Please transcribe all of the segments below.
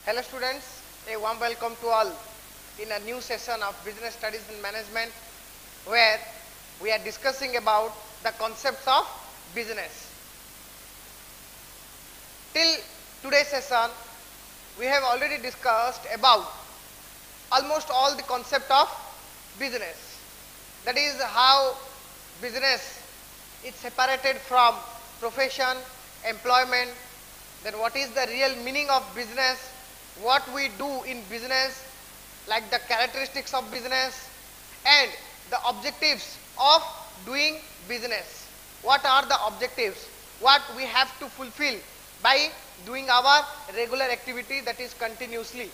Hello students, a warm welcome to all in a new session of Business Studies and Management, where we are discussing about the concepts of business. Till today's session, we have already discussed about almost all the concept of business. That is how business is separated from profession, employment, then what is the real meaning of business, what we do in business, like the characteristics of business and the objectives of doing business. What are the objectives? What we have to fulfill by doing our regular activity, that is continuously.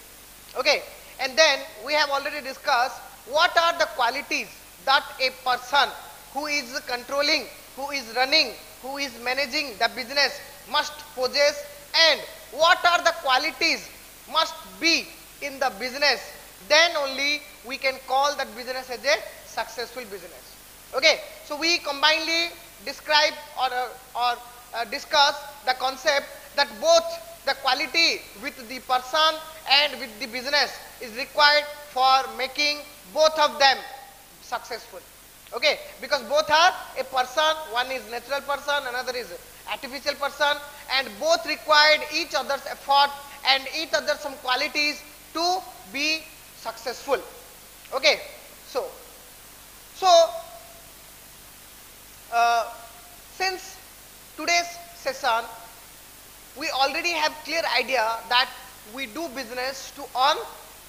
Okay, and then we have already discussed what are the qualities that a person who is controlling, who is running, who is managing the business must possess, and what are the qualities must be in the business, then only we can call that business as a successful business. Okay, so we combinedly describe or discuss the concept that both the quality with the person and with the business is required for making both of them successful. Okay, because both are a person, one is natural person, another is artificial person, and both required each other's effort and each other's some qualities to be successful. Okay, so since today's session, we already have clear idea that we do business to earn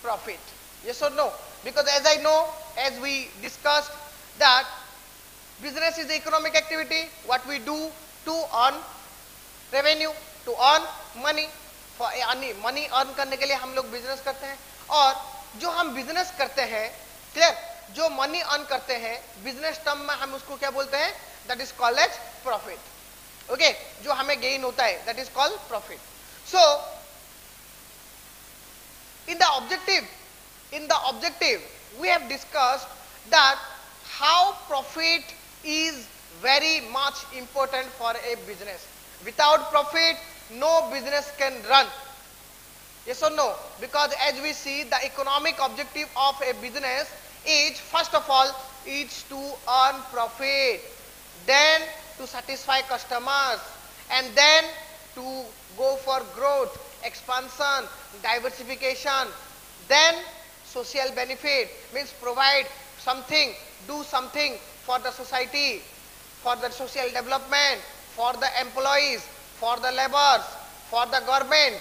profit. Yes or no? Because as I know, as we discussed, that business is economic activity, what we do to earn revenue, to earn money. Money earn करने के लिए हम लोग business करते हैं, और जो हम बिजनेस करते हैं, क्लियर, जो मनी अर्न करते हैं बिजनेस टर्म में हम उसको क्या बोलते हैं, that is called as profit. Okay, जो हमें गेन होता है that is called profit. So in the objective we have discussed that how profit is very much important for a business. Without profit no business can run. Yes or no? Because as we see, the economic objective of a business is first of all is to earn profit, then to satisfy customers, and then to go for growth, expansion, diversification, then social benefit, means provide something, do something for the society, for the social development, for the employees, for the laborers, for the government.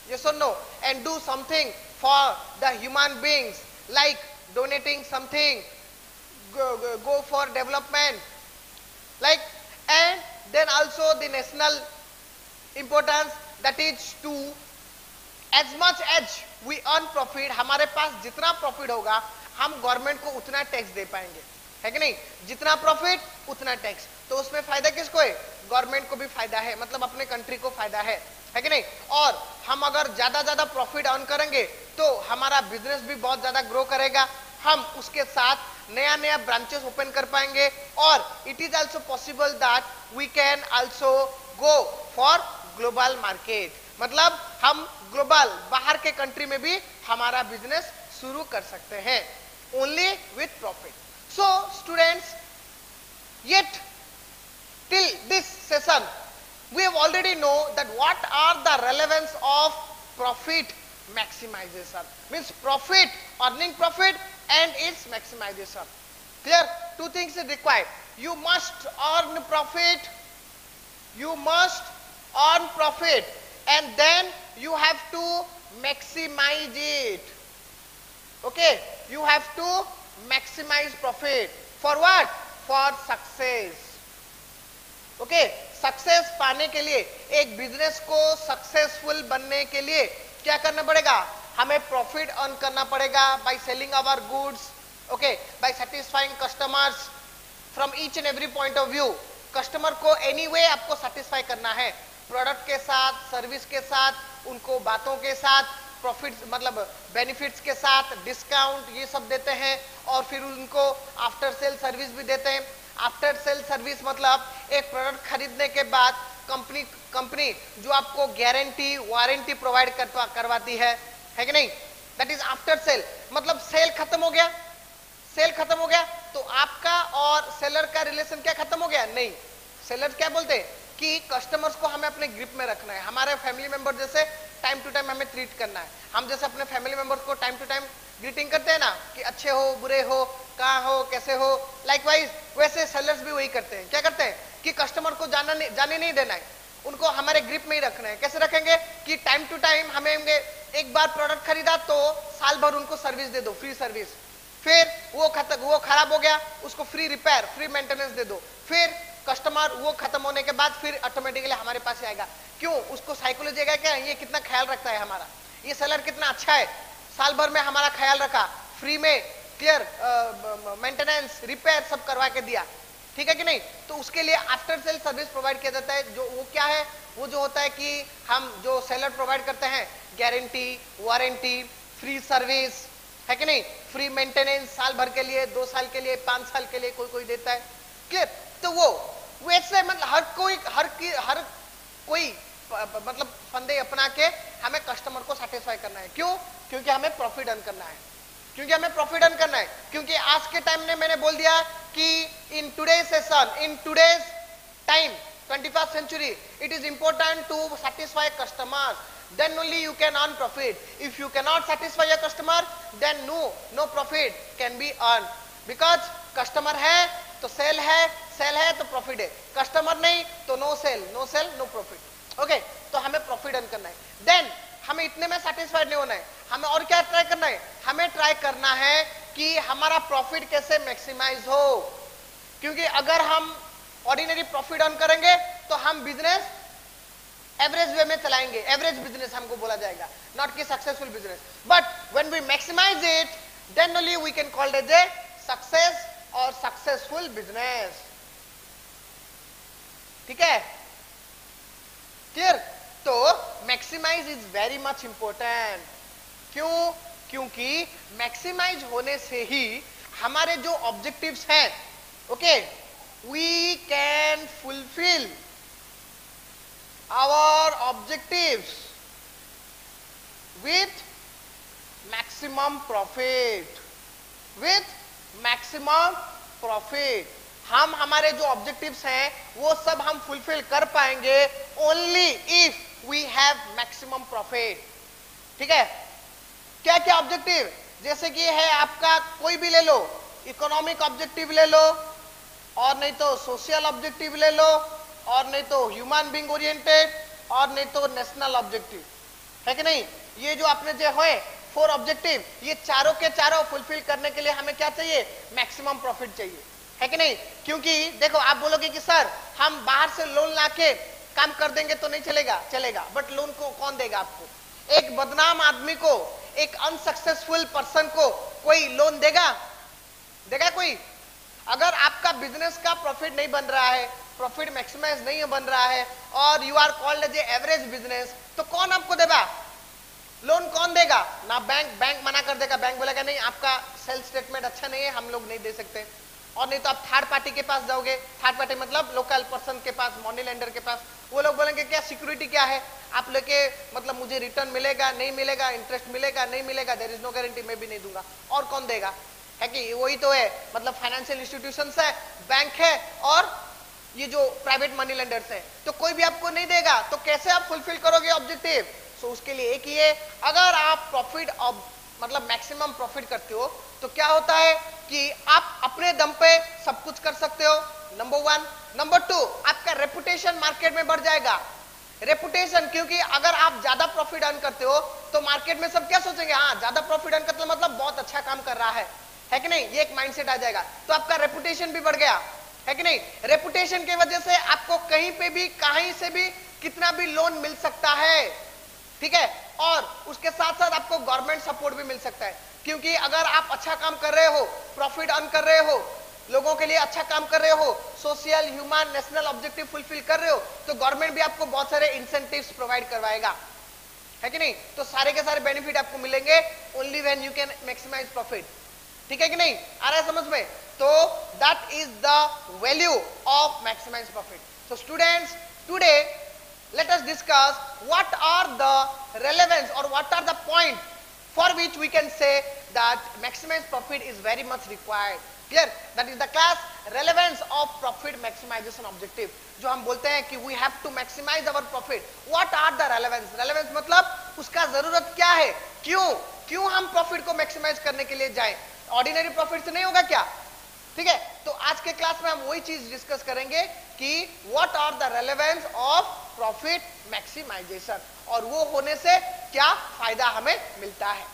Yes or no? And do something for the human beings, like donating something, go for development, like, and then also the national importance, that is to as much as we earn profit, हमारे पास जितना profit होगा हम government को उतना tax दे पाएंगे, है कि नहीं? जितना प्रॉफिट उतना टैक्स, तो उसमें फायदा किसको है? गवर्नमेंट को भी फायदा है, मतलब अपने कंट्री को फायदा है कि नहीं? और हम अगर ज्यादा प्रॉफिट अर्न करेंगे तो हमारा बिजनेस भी बहुत ज्यादा ग्रो करेगा, हम उसके साथ नया ब्रांचेस ओपन कर पाएंगे, और it is also possible that we can also go for global market, मतलब हम ग्लोबल बाहर के कंट्री में भी हमारा बिजनेस शुरू कर सकते हैं, only with profit. So students, yet till this session we have already know that what are the relevance of profit maximization, means profit, earning profit and its maximization. Clear? Two things is required. You must earn profit, and then you have to maximize it. Okay, you have to maximize profit for what? For success. Okay, success पाने के लिए, एक business को successful बनने के लिए क्या करना पड़ेगा? हमें प्रॉफिट अर्न करना पड़ेगा by selling our goods, okay, by satisfying customers from each and every point of view. Customer को एनीवे आपको सेटिस्फाई करना है, प्रोडक्ट के साथ, सर्विस के साथ, उनको बातों के साथ, प्रॉफिट मतलब बेनिफिट्स के साथ, डिस्काउंट ये सब देते हैं, और फिर उनको आफ्टर सेल सर्विस भी देते हैं. आफ्टर सेल सर्विस मतलब एक प्रोडक्ट खरीदने के बाद कंपनी कंपनी जो आपको गारंटी वारंटी प्रोवाइड करवाती है कि नहीं, दैट इज आफ्टर सेल। मतलब सेल खत्म हो गया, सेल खत्म हो गया तो आपका और सेलर का रिलेशन क्या खत्म हो गया? नहीं, सेलर क्या बोलते हैं कि कस्टमर्स को हमें अपने ग्रिप में रखना है, हमारे फैमिली मेंबर जैसे टाइम टू टाइम हमें ट्रीट करना है। हम जैसे अपने फैमिली मेंबर्स को टाइम टू टाइम ग्रीटिंग करते हैं ना कि अच्छे हो, बुरे हो, कहाँ हो, कैसे हो, लाइकवाइज वैसे सेलर्स भी वही करते हैं। क्या करते हैं कि कस्टमर को जाने नहीं देना है, उनको हमारे ग्रिप में ही रखना है। कैसे रखेंगे कि टाइम टू टाइम हमें एक बार प्रोडक्ट खरीदा तो साल भर उनको सर्विस दे दो, फ्री सर्विस। फिर वो खराब हो गया उसको फ्री रिपेयर, फ्री मेंटेनेंस दे दो। फिर कस्टमर वो खत्म होने के बाद फिर ऑटोमेटिकली हमारे पास आएगा। क्यों? उसको साइकोलॉजी आएगा क्या ये कितना ख्याल रखता है हमारा, ये सेलर कितना अच्छा है, साल भर में हमारा ख्याल रखा, फ्री में क्लियर मेंटेनेंस रिपेयर सब करवा के दिया, ठीक है कि नहीं। तो उसके लिए आफ्टर सेल सर्विस प्रोवाइड किया जाता है। जो वो क्या है, वो जो होता है कि हम जो सेलर प्रोवाइड करते हैं गारंटी वारंटी फ्री सर्विस है कि नहीं, फ्री मेंटेनेंस साल भर के लिए, 2 साल के लिए, 5 साल के लिए कोई देता है, क्लियर। तो वो वैसे मतलब हर कोई मतलब फंदे अपना के हमें कस्टमर को सेटिस्फाई करना है। क्यों? क्योंकि हमें प्रॉफिट अर्न करना है, क्योंकि आज के टाइम में मैंने बोल दिया कि in today session, in today's time 21st century it is important to satisfy customer, then only you can earn profit. If you cannot satisfy your customer then no profit can be earned, because customer है तो cell है तो profit है, customer नहीं तो no sale no profit. Okay, तो हमें profit earn करना है। देन हमें इतने में सेटिस्फाइड नहीं होना है, हमें और क्या ट्राई करना है, हमें ट्राई करना है कि हमारा प्रॉफिट कैसे मैक्सिमाइज हो। क्योंकि अगर हम ऑर्डिनरी प्रॉफिट अर्न करेंगे तो हम बिजनेस एवरेज वे में चलाएंगे, एवरेज बिजनेस हमको बोला जाएगा, नॉट कि successful business. But when we maximise it then only we can call it a success और सक्सेसफुल बिजनेस, ठीक है, क्लियर। तो maximise is very much important. क्यों? क्योंकि मैक्सिमाइज होने से ही हमारे जो ऑब्जेक्टिव्स हैं, okay, we can fulfil our objectives with maximum profit, हम हमारे जो ऑब्जेक्टिव्स हैं वो सब हम फुलफिल कर पाएंगे only if we have maximum profit, ठीक है। क्या क्या ऑब्जेक्टिव? जैसे कि है आपका कोई भी ले लो, इकोनॉमिक ऑब्जेक्टिव ले लो, और नहीं तो सोशल ऑब्जेक्टिव ले लो, और नहीं तो ह्यूमन बीइंग ओरिएंटेड, और नहीं तो नेशनल ऑब्जेक्टिव, है कि नहीं। ये जो आपने जो है 4 ऑब्जेक्टिव, ये चारों के चारों फुलफिल करने के लिए हमें क्या चाहिए? मैक्सिमम प्रॉफिट चाहिए, है कि नहीं। क्योंकि देखो आप बोलोगे कि सर हम बाहर से लोन लाके काम कर देंगे तो नहीं चलेगा, बट लोन को कौन देगा आपको? एक बदनाम आदमी को, एक अनसक्सेसफुल पर्सन को कोई लोन देगा कोई? अगर आपका बिजनेस का प्रॉफिट नहीं बन रहा है, प्रॉफिट मैक्सिमाइज नहीं बन रहा है, और you are called as average business, तो कौन आपको देगा लोन? कौन देगा? ना बैंक मना कर देगा, बैंक बोलेगा नहीं आपका सेल्स स्टेटमेंट अच्छा नहीं है, हम लोग नहीं दे सकते। और नहीं तो आप थर्ड पार्टी के पास जाओगे, थर्ड पार्टी मतलब लोकल पर्सन के पास, मनी लेंडर के पास, वो लोग बोलेंगे क्या सिक्योरिटी क्या है, आप लेके मतलब मुझे रिटर्न मिलेगा नहीं मिलेगा, इंटरेस्ट मिलेगा नहीं मिलेगा, देयर इज नो गारंटी, मैं भी नहीं दूंगा। और कौन देगा? है कि वही तो है, मतलब फाइनेंशियल इंस्टीट्यूशंस है, बैंक है, और ये जो प्राइवेट मनी लेंडर्स है, तो कोई भी आपको नहीं देगा, तो कैसे आप फुलफिल करोगे ऑब्जेक्टिव? सो उसके लिए एक ही है, अगर आप प्रॉफिट मतलब मैक्सिमम प्रॉफिट करते हो तो क्या होता है कि आप अपने दम पे सब कुछ कर सकते हो, नंबर 1। नंबर 2, आपका रेपुटेशन मार्केट में बढ़ जाएगा। रेपुटेशन, क्योंकि अगर आप ज्यादा प्रॉफिट अर्न करते हो तो मार्केट में सब क्या सोचेंगे, हाँ ज्यादा प्रॉफिट अर्न करते मतलब बहुत अच्छा काम कर रहा है कि नहीं, ये एक माइंडसेट आ जाएगा, तो आपका रेपुटेशन भी बढ़ गया, है कि नहीं। रेपुटेशन की वजह से आपको कहीं पे भी कहीं से भी कितना भी लोन मिल सकता है, ठीक है, और उसके साथ साथ आपको गवर्नमेंट सपोर्ट भी मिल सकता है। क्योंकि अगर आप अच्छा काम कर रहे हो, प्रॉफिट अर्न कर रहे हो, लोगों के लिए अच्छा काम कर रहे हो, social human national objective fulfil कर रहे हो, तो गवर्नमेंट भी आपको बहुत सारे इंसेंटिव्स प्रोवाइड करवाएगा, है कि नहीं। तो सारे के सारे बेनिफिट आपको मिलेंगे only when you can maximise profit, ठीक है कि नहीं, आ रहा है समझ में। तो that is the value of maximise profit. So students, today let us discuss what are the relevance or what are the point for which we can say that maximized profit is very much required. Clear? That is the class relevance of profit maximization objective. जो हम बोलते हैं कि we have to maximize our profit. What are the relevance? Relevance मतलब उसका जरूरत क्या है, क्यों हम प्रॉफिट को मैक्सिमाइज करने के लिए जाएं? ऑर्डिनरी प्रॉफिट से नहीं होगा क्या? ठीक है, तो आज के क्लास में हम वही चीज डिस्कस करेंगे कि what are the relevance of profit maximisation और वो होने से क्या फायदा हमें मिलता है.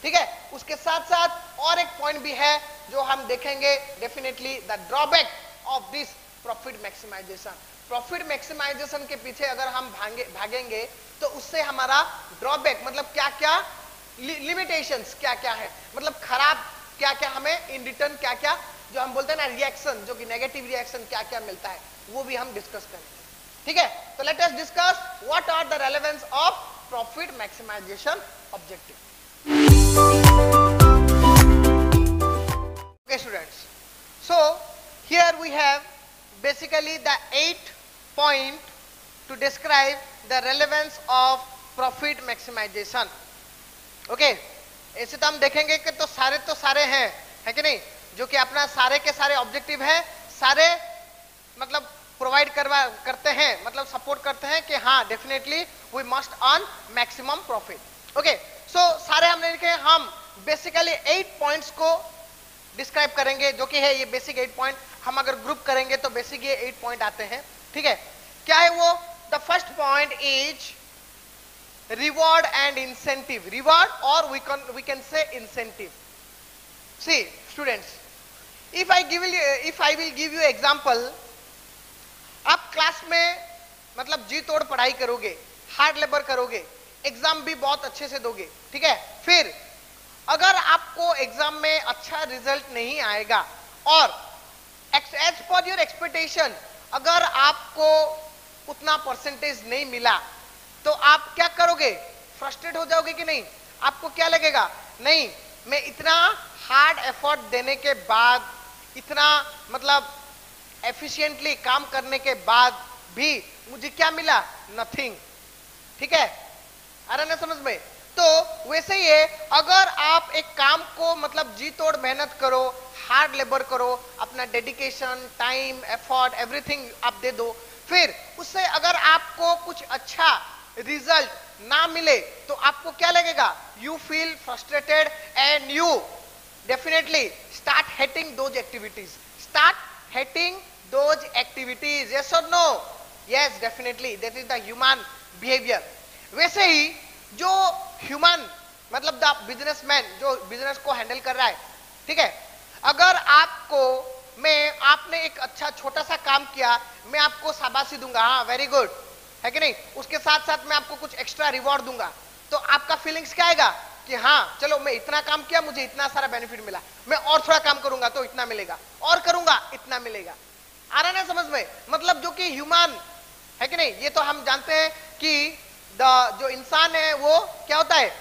ठीक है, उसके साथ साथ और एक पॉइंट भी है जो हम देखेंगे, definitely the drawback of this profit maximisation. Profit maximisation के पीछे अगर हम भागेंगे तो उससे हमारा ड्रॉबैक मतलब क्या क्या लिमिटेशंस क्या क्या है, मतलब खराब क्या क्या हमें इन रिटर्न क्या क्या जो हम बोलते हैं ना रिएक्शन, जो कि नेगेटिव रिएक्शन क्या क्या मिलता है, वो भी हम डिस्कस करेंगे. ठीक है, तो let us discuss what are the relevance of profit maximisation objective. Okay students, so here we have basically the 8 point to describe the relevance of profit maximization. Okay, ऐसे तो हम देखेंगे कि तो सारे हैं, है कि नहीं, जो कि अपना सारे के सारे ऑब्जेक्टिव है, सारे मतलब प्रोवाइड करते हैं, मतलब सपोर्ट करते हैं कि हाँ definitely we must earn maximum profit. Okay, so सारे हमने लिखे, हम बेसिकली 8 पॉइंट्स को डिस्क्राइब करेंगे जो कि है ये बेसिक 8 पॉइंट. हम अगर ग्रुप करेंगे तो बेसिक ये 8 पॉइंट आते हैं. ठीक है, क्या है वो? The first point is reward and incentive. Reward और we can say incentive. See students, if I will give you example, आप क्लास में मतलब जी तोड़ पढ़ाई करोगे, हार्ड लेबर करोगे, एग्जाम भी बहुत अच्छे से दोगे. ठीक है, फिर अगर आपको एग्जाम में अच्छा रिजल्ट नहीं आएगा और एज पर योर एक्सपेक्टेशन अगर आपको उतना परसेंटेज नहीं मिला तो आप क्या करोगे? फ्रस्ट्रेट हो जाओगे कि नहीं? आपको क्या लगेगा? नहीं, मैं इतना हार्ड एफर्ट देने के बाद, इतना मतलब एफिशिएंटली काम करने के बाद भी मुझे क्या मिला? नथिंग. ठीक है, आ रहा ना समझ में? तो वैसे ही है, अगर आप एक काम को मतलब जी तोड़ मेहनत करो, हार्ड लेबर करो, अपना डेडिकेशन, टाइम, एफर्ट, एवरीथिंग आप दे दो, फिर उससे अगर आपको कुछ अच्छा रिजल्ट ना मिले तो आपको क्या लगेगा? You feel frustrated and you definitely start hating those activities. Start hating those activities. Yes और no? Yes, definitely that is the human behaviour. वैसे ही जो ह्यूमन मतलब द बिजनेसमैन जो बिजनेस को हैंडल कर रहा है, ठीक है, अगर आपने एक अच्छा छोटा सा काम किया, मैं आपको शाबाशी दूंगा, हाँ वेरी गुड, है कि नहीं, उसके साथ साथ मैं आपको कुछ एक्स्ट्रा रिवॉर्ड दूंगा, तो आपका फीलिंग्स क्या आएगा कि हाँ चलो मैं इतना काम किया, मुझे इतना सारा बेनिफिट मिला, मैं और थोड़ा काम करूंगा तो इतना मिलेगा, और करूंगा इतना मिलेगा. आ रहा ना समझ में? मतलब जो कि ह्यूमन है कि नहीं, ये तो हम जानते हैं कि जो इंसान है वो क्या होता है,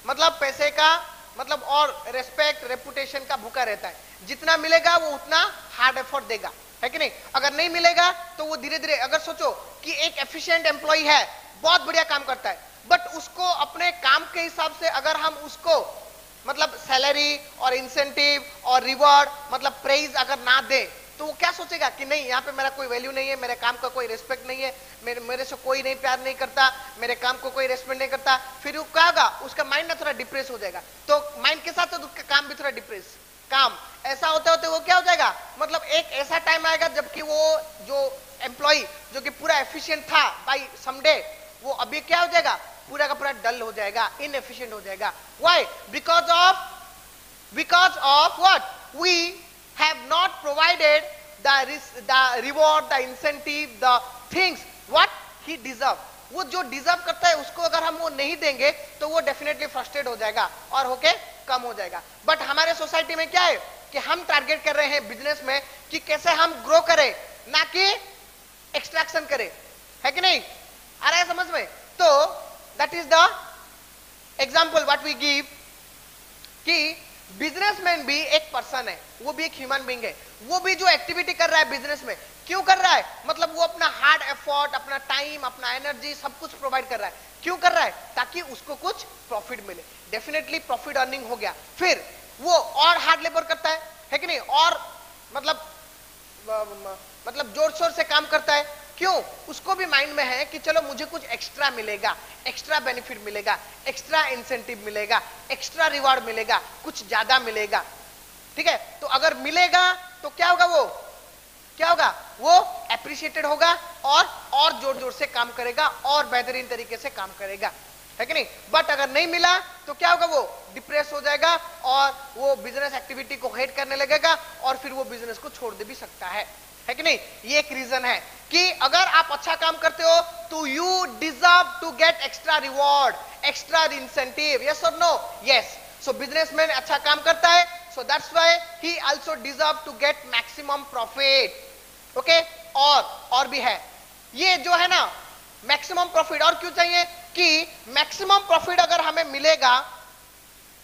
मतलब पैसे का मतलब और रेस्पेक्ट, रेपुटेशन का भूखा रहता है. जितना मिलेगा वो उतना हार्ड एफर्ट देगा, है कि नहीं. अगर नहीं मिलेगा तो वो धीरे धीरे, अगर सोचो कि एक एफिशिएंट एम्प्लॉय है, बहुत बढ़िया काम करता है, बट उसको अपने काम के हिसाब से अगर हम उसको मतलब सैलरी और इंसेंटिव और रिवॉर्ड मतलब प्रेज अगर ना दे तो वो क्या सोचेगा कि नहीं, यहाँ पे मेरा कोई वैल्यू नहीं है, मेरे काम का कोई रिस्पेक्ट नहीं है, मेरे से कोई नहीं प्यार नहीं करता, मेरे काम को कोई रेस्पेक्ट नहीं करता. फिर वो क्या होगा? उसका माइंड ना थोड़ा डिप्रेस हो जाएगा. तो माइंड के साथ तो उसका काम भी थोड़ा डिप्रेस, काम ऐसा होते होते वो क्या हो जाएगा, मतलब एक ऐसा टाइम आएगा जबकि वो जो एम्प्लॉय जो कि पूरा एफिशिएंट था बाय समडे, वो अभी क्या हो जाएगा? पूरा का पूरा डल हो जाएगा, इनएफिशिएंट हो जाएगा. Why? Because of what? We have not provided the reward, the incentive, the things what he deserve. वो जो डिजर्व करता है उसको अगर हम वो नहीं देंगे तो वो डेफिनेटली फ्रस्ट्रेट हो जाएगा और होके कम हो जाएगा. बट हमारे सोसाइटी में क्या है कि हम टारगेट कर रहे हैं बिजनेस में कि कैसे हम ग्रो करें, ना कि एक्सट्रैक्शन करें, है कि नहीं? आ रहा है समझ में? तो that is the example what we give कि बिजनेसमैन भी एक पर्सन है, वो भी एक ह्यूमन बीइंग है, वो भी जो एक्टिविटी कर रहा है बिजनेस में, क्यों कर रहा है? मतलब वो अपना हार्ड एफर्ट, अपना टाइम, अपना एनर्जी सब कुछ प्रोवाइड कर रहा है। क्यों कर रहा है? ताकि उसको कुछ प्रॉफिट मिले। डेफिनेटली प्रॉफिट अर्निंग हो गया, फिर वो और हार्ड लेबर करता है कि नहीं, और मतलब जोर शोर से काम करता है। क्यों? उसको भी माइंड में है कि चलो मुझे कुछ एक्स्ट्रा मिलेगा, एक्स्ट्रा बेनिफिट मिलेगा, एक्स्ट्रा इंसेंटिव मिलेगा, एक्स्ट्रा रिवॉर्ड मिलेगा, कुछ ज्यादा मिलेगा। ठीक है, तो अगर मिलेगा तो क्या होगा? वो क्या होगा? वो एप्रिशिएटेड होगा और जोर जोर से काम करेगा और बेहतरीन तरीके से काम करेगा, है कि नहीं? बट अगर नहीं मिला तो क्या होगा? वो डिप्रेस हो जाएगा और वो बिजनेस एक्टिविटी को हेट करने लगेगा और फिर वो बिजनेस को छोड़ दे भी सकता है कि नहीं? ये एक रीजन है कि अगर आप अच्छा काम करते हो तो you deserve to get extra reward, extra incentive. Yes और नो? यस। सो बिजनेसमैन अच्छा काम करता है, so that's why he also deserve to get maximum profit. Okay, और भी है ये जो है ना मैक्सिमम प्रॉफिट। और क्यों चाहिए? कि मैक्सिमम प्रॉफिट अगर हमें मिलेगा,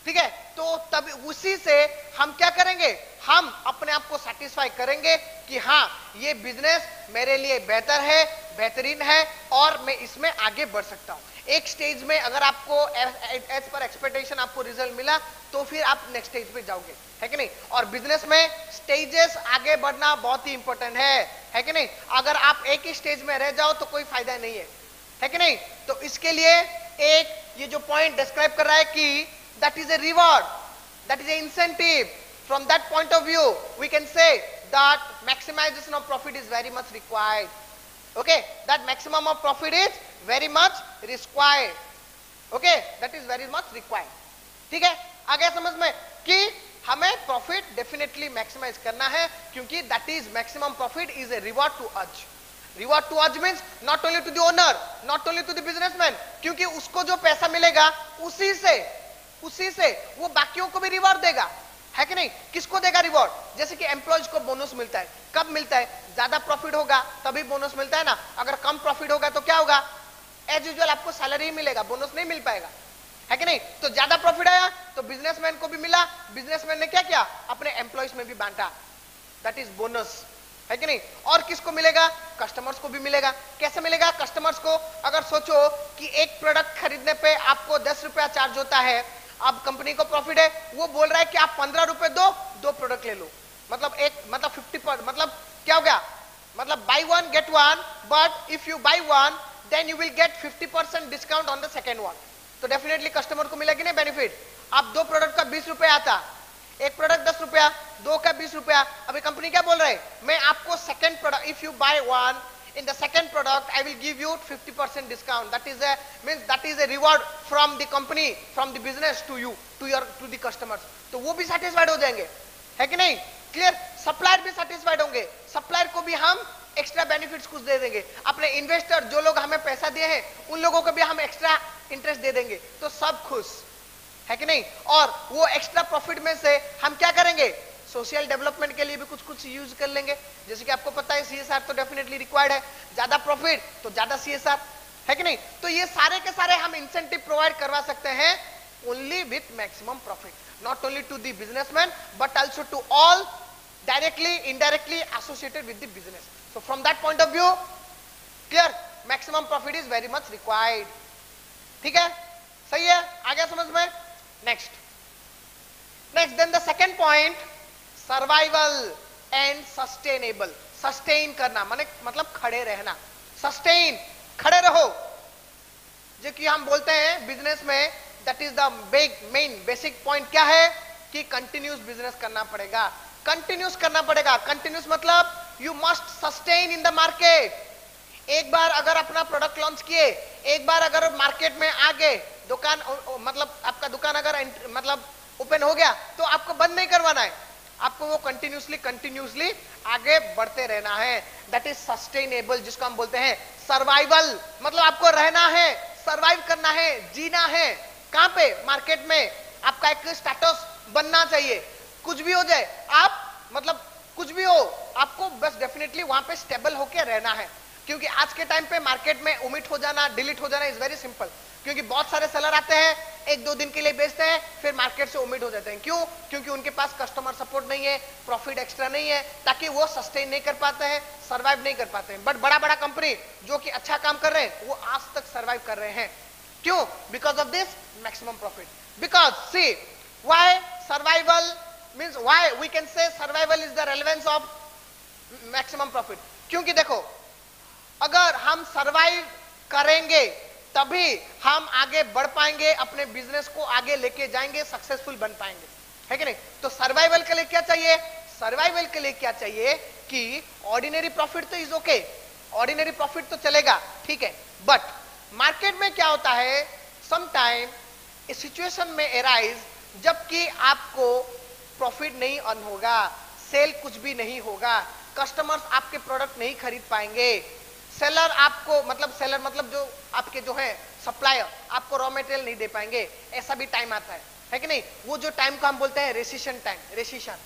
ठीक है, तो तब उसी से हम क्या करेंगे? हम अपने आप को सेटिस्फाई करेंगे कि हाँ ये बिजनेस मेरे लिए बेहतर है, बेहतरीन है और मैं इसमें आगे बढ़ सकता हूं। एक स्टेज में अगर आपको एज पर एक्सपेक्टेशन आपको रिजल्ट मिला तो फिर आप नेक्स्ट स्टेज पे जाओगे, है कि नहीं? और बिजनेस में स्टेजेस आगे बढ़ना बहुत ही इंपॉर्टेंट है कि नहीं? अगर आप एक ही स्टेज में रह जाओ तो कोई फायदा नहीं है कि नहीं? तो इसके लिए एक ये जो पॉइंट डिस्क्राइब कर रहा है कि that is a reward, that is a incentive. From that point of view we can say that maximization of profit is very much required. Okay, that maximum of profit is very much required. Okay, that is very much required. ठीक है, आ गया समझ में कि हमें profit definitely maximise करना है, क्योंकि that is maximum profit is a reward to us. Reward to us means not only to the owner, not only to the businessman, क्योंकि उसको जो पैसा मिलेगा उसी से वो बाकियों को भी रिवॉर्ड देगा, है कि नहीं? किसको देगा रिवॉर्ड? जैसे कि एम्प्लॉयज को बोनस मिलता है। कब मिलता है? ज्यादा प्रॉफिट होगा तभी बोनस मिलता है ना। अगर कम प्रॉफिट होगा तो क्या होगा? एज यूजुअल आपको सैलरी ही मिलेगा, बोनस नहीं मिल पाएगा, है कि नहीं? तो ज्यादा प्रॉफिट आया तो बिजनेसमैन को भी मिला, बिजनेसमैन ने क्या किया? अपने एम्प्लॉयज में भी बांटा, दैट इज बोनस, है कि नहीं? और किसको मिलेगा? कस्टमर्स को भी मिलेगा। कैसे मिलेगा कस्टमर्स को? अगर सोचो कि एक प्रोडक्ट खरीदने पे आपको 10 रुपया चार्ज होता है, अब कंपनी को प्रॉफिट है, वो बोल रहा है कि आप 15 रुपए दो प्रोडक्ट ले लो, मतलब 50%, मतलब क्या हो गया? मतलब buy one get one, but if you buy one then you will get 50% discount on the second one. तो डेफिनेटली कस्टमर को मिलेगी नहीं बेनिफिट। अब 2 प्रोडक्ट का 20 रुपया आता, एक प्रोडक्ट 10 रुपया, 2 का 20 रुपया। अभी कंपनी क्या बोल रहा है? मैं आपको second product, if you buy one in the second product I will give you 50% discount. That is a reward from the company, from the business to you, to the customers. तो वो भी satisfied हो जाएंगे, है कि नहीं? Clear? Supplier भी satisfied होंगे, सप्लायर को भी हम एक्स्ट्रा बेनिफिट्स कुछ दे देंगे। अपने इन्वेस्टर जो लोग हमें पैसा दिए हैं उन लोगों को भी हम एक्स्ट्रा इंटरेस्ट दे देंगे, तो सब खुश, है कि नहीं? और वो एक्स्ट्रा प्रॉफिट में से हम क्या करेंगे? सोशल डेवलपमेंट के लिए भी कुछ यूज कर लेंगे। जैसे कि आपको पता है सीएसआर तो डेफिनेटली रिक्वायर्ड है, ज्यादा प्रॉफिट तो ज्यादा सीएसआर, है कि नहीं? तो ये सारे के सारे हम इंसेंटिव प्रोवाइड करवा सकते हैं only with maximum profit, not only to the businessman but also to all directly indirectly associated with the business. So from that point of view clear, maximum profit is very much required. ठीक है, सही है, आ गया समझ में? Next then the second point, survival and sustainable. Sustain करना माने मतलब खड़े रहना, सस्टेन, खड़े रहो। जो कि हम बोलते हैं बिजनेस में, that is the main basic point क्या है कि कंटिन्यूस बिजनेस करना पड़ेगा, कंटिन्यूस करना पड़ेगा। कंटिन्यूस मतलब you must sustain in the market. एक बार अगर अपना प्रोडक्ट लॉन्च किए, एक बार अगर मार्केट में आ गए, दुकान मतलब आपका दुकान अगर मतलब ओपन हो गया तो आपको बंद नहीं करवाना है, आपको वो कंटिन्यूसली आगे बढ़ते रहना है। दैट इज सस्टेनेबल, जिसको हम बोलते हैं सर्वाइवल। मतलब आपको रहना है, सर्वाइव करना है, जीना है। कहां पे? मार्केट में। आपका एक स्टेटस बनना चाहिए, कुछ भी हो जाए, आप मतलब कुछ भी हो, आपको बस डेफिनेटली वहां पे स्टेबल होके रहना है। क्योंकि आज के टाइम पे मार्केट में ओमिट हो जाना, डिलीट हो जाना इज वेरी सिंपल, क्योंकि बहुत सारे सेलर आते हैं, एक दो दिन के लिए बेचते हैं, फिर मार्केट से उम्मीद हो जाते हैं। क्यों? क्योंकि उनके पास कस्टमर सपोर्ट नहीं है, प्रॉफिट एक्स्ट्रा नहीं है, ताकि वो सस्टेन नहीं कर पाते हैं, सर्वाइव नहीं कर पाते हैं। बट बड़ा बड़ा कंपनी जो कि अच्छा काम कर रहे हैं वो आज तक सर्वाइव कर रहे हैं। क्यों? Because of this maximum profit. Because see why survival means, why we can say survival is the relevance of maximum profit. क्योंकि देखो, अगर हम सर्वाइव करेंगे तभी हम आगे बढ़ पाएंगे, अपने बिजनेस को आगे लेके जाएंगे, सक्सेसफुल बन पाएंगे, है कि नहीं? तो सर्वाइवल के लिए क्या चाहिए? सर्वाइवल के लिए क्या चाहिए कि ऑर्डिनरी प्रॉफिट तो इज ओके, ऑर्डिनरी प्रॉफिट तो चलेगा, ठीक है। बट मार्केट में क्या होता है, समटाइम इस सिचुएशन में एराइज जबकि आपको प्रॉफिट नहीं अर्न होगा, सेल कुछ भी नहीं होगा, कस्टमर्स आपके प्रोडक्ट नहीं खरीद पाएंगे, सेलर आपको सेलर मतलब जो आपके जो है सप्लायर आपको रॉ मटेरियल नहीं दे पाएंगे। ऐसा भी टाइम आता है कि नहीं? वो जो टाइम को हम बोलते हैं रेसिशन टाइम। रेसिशन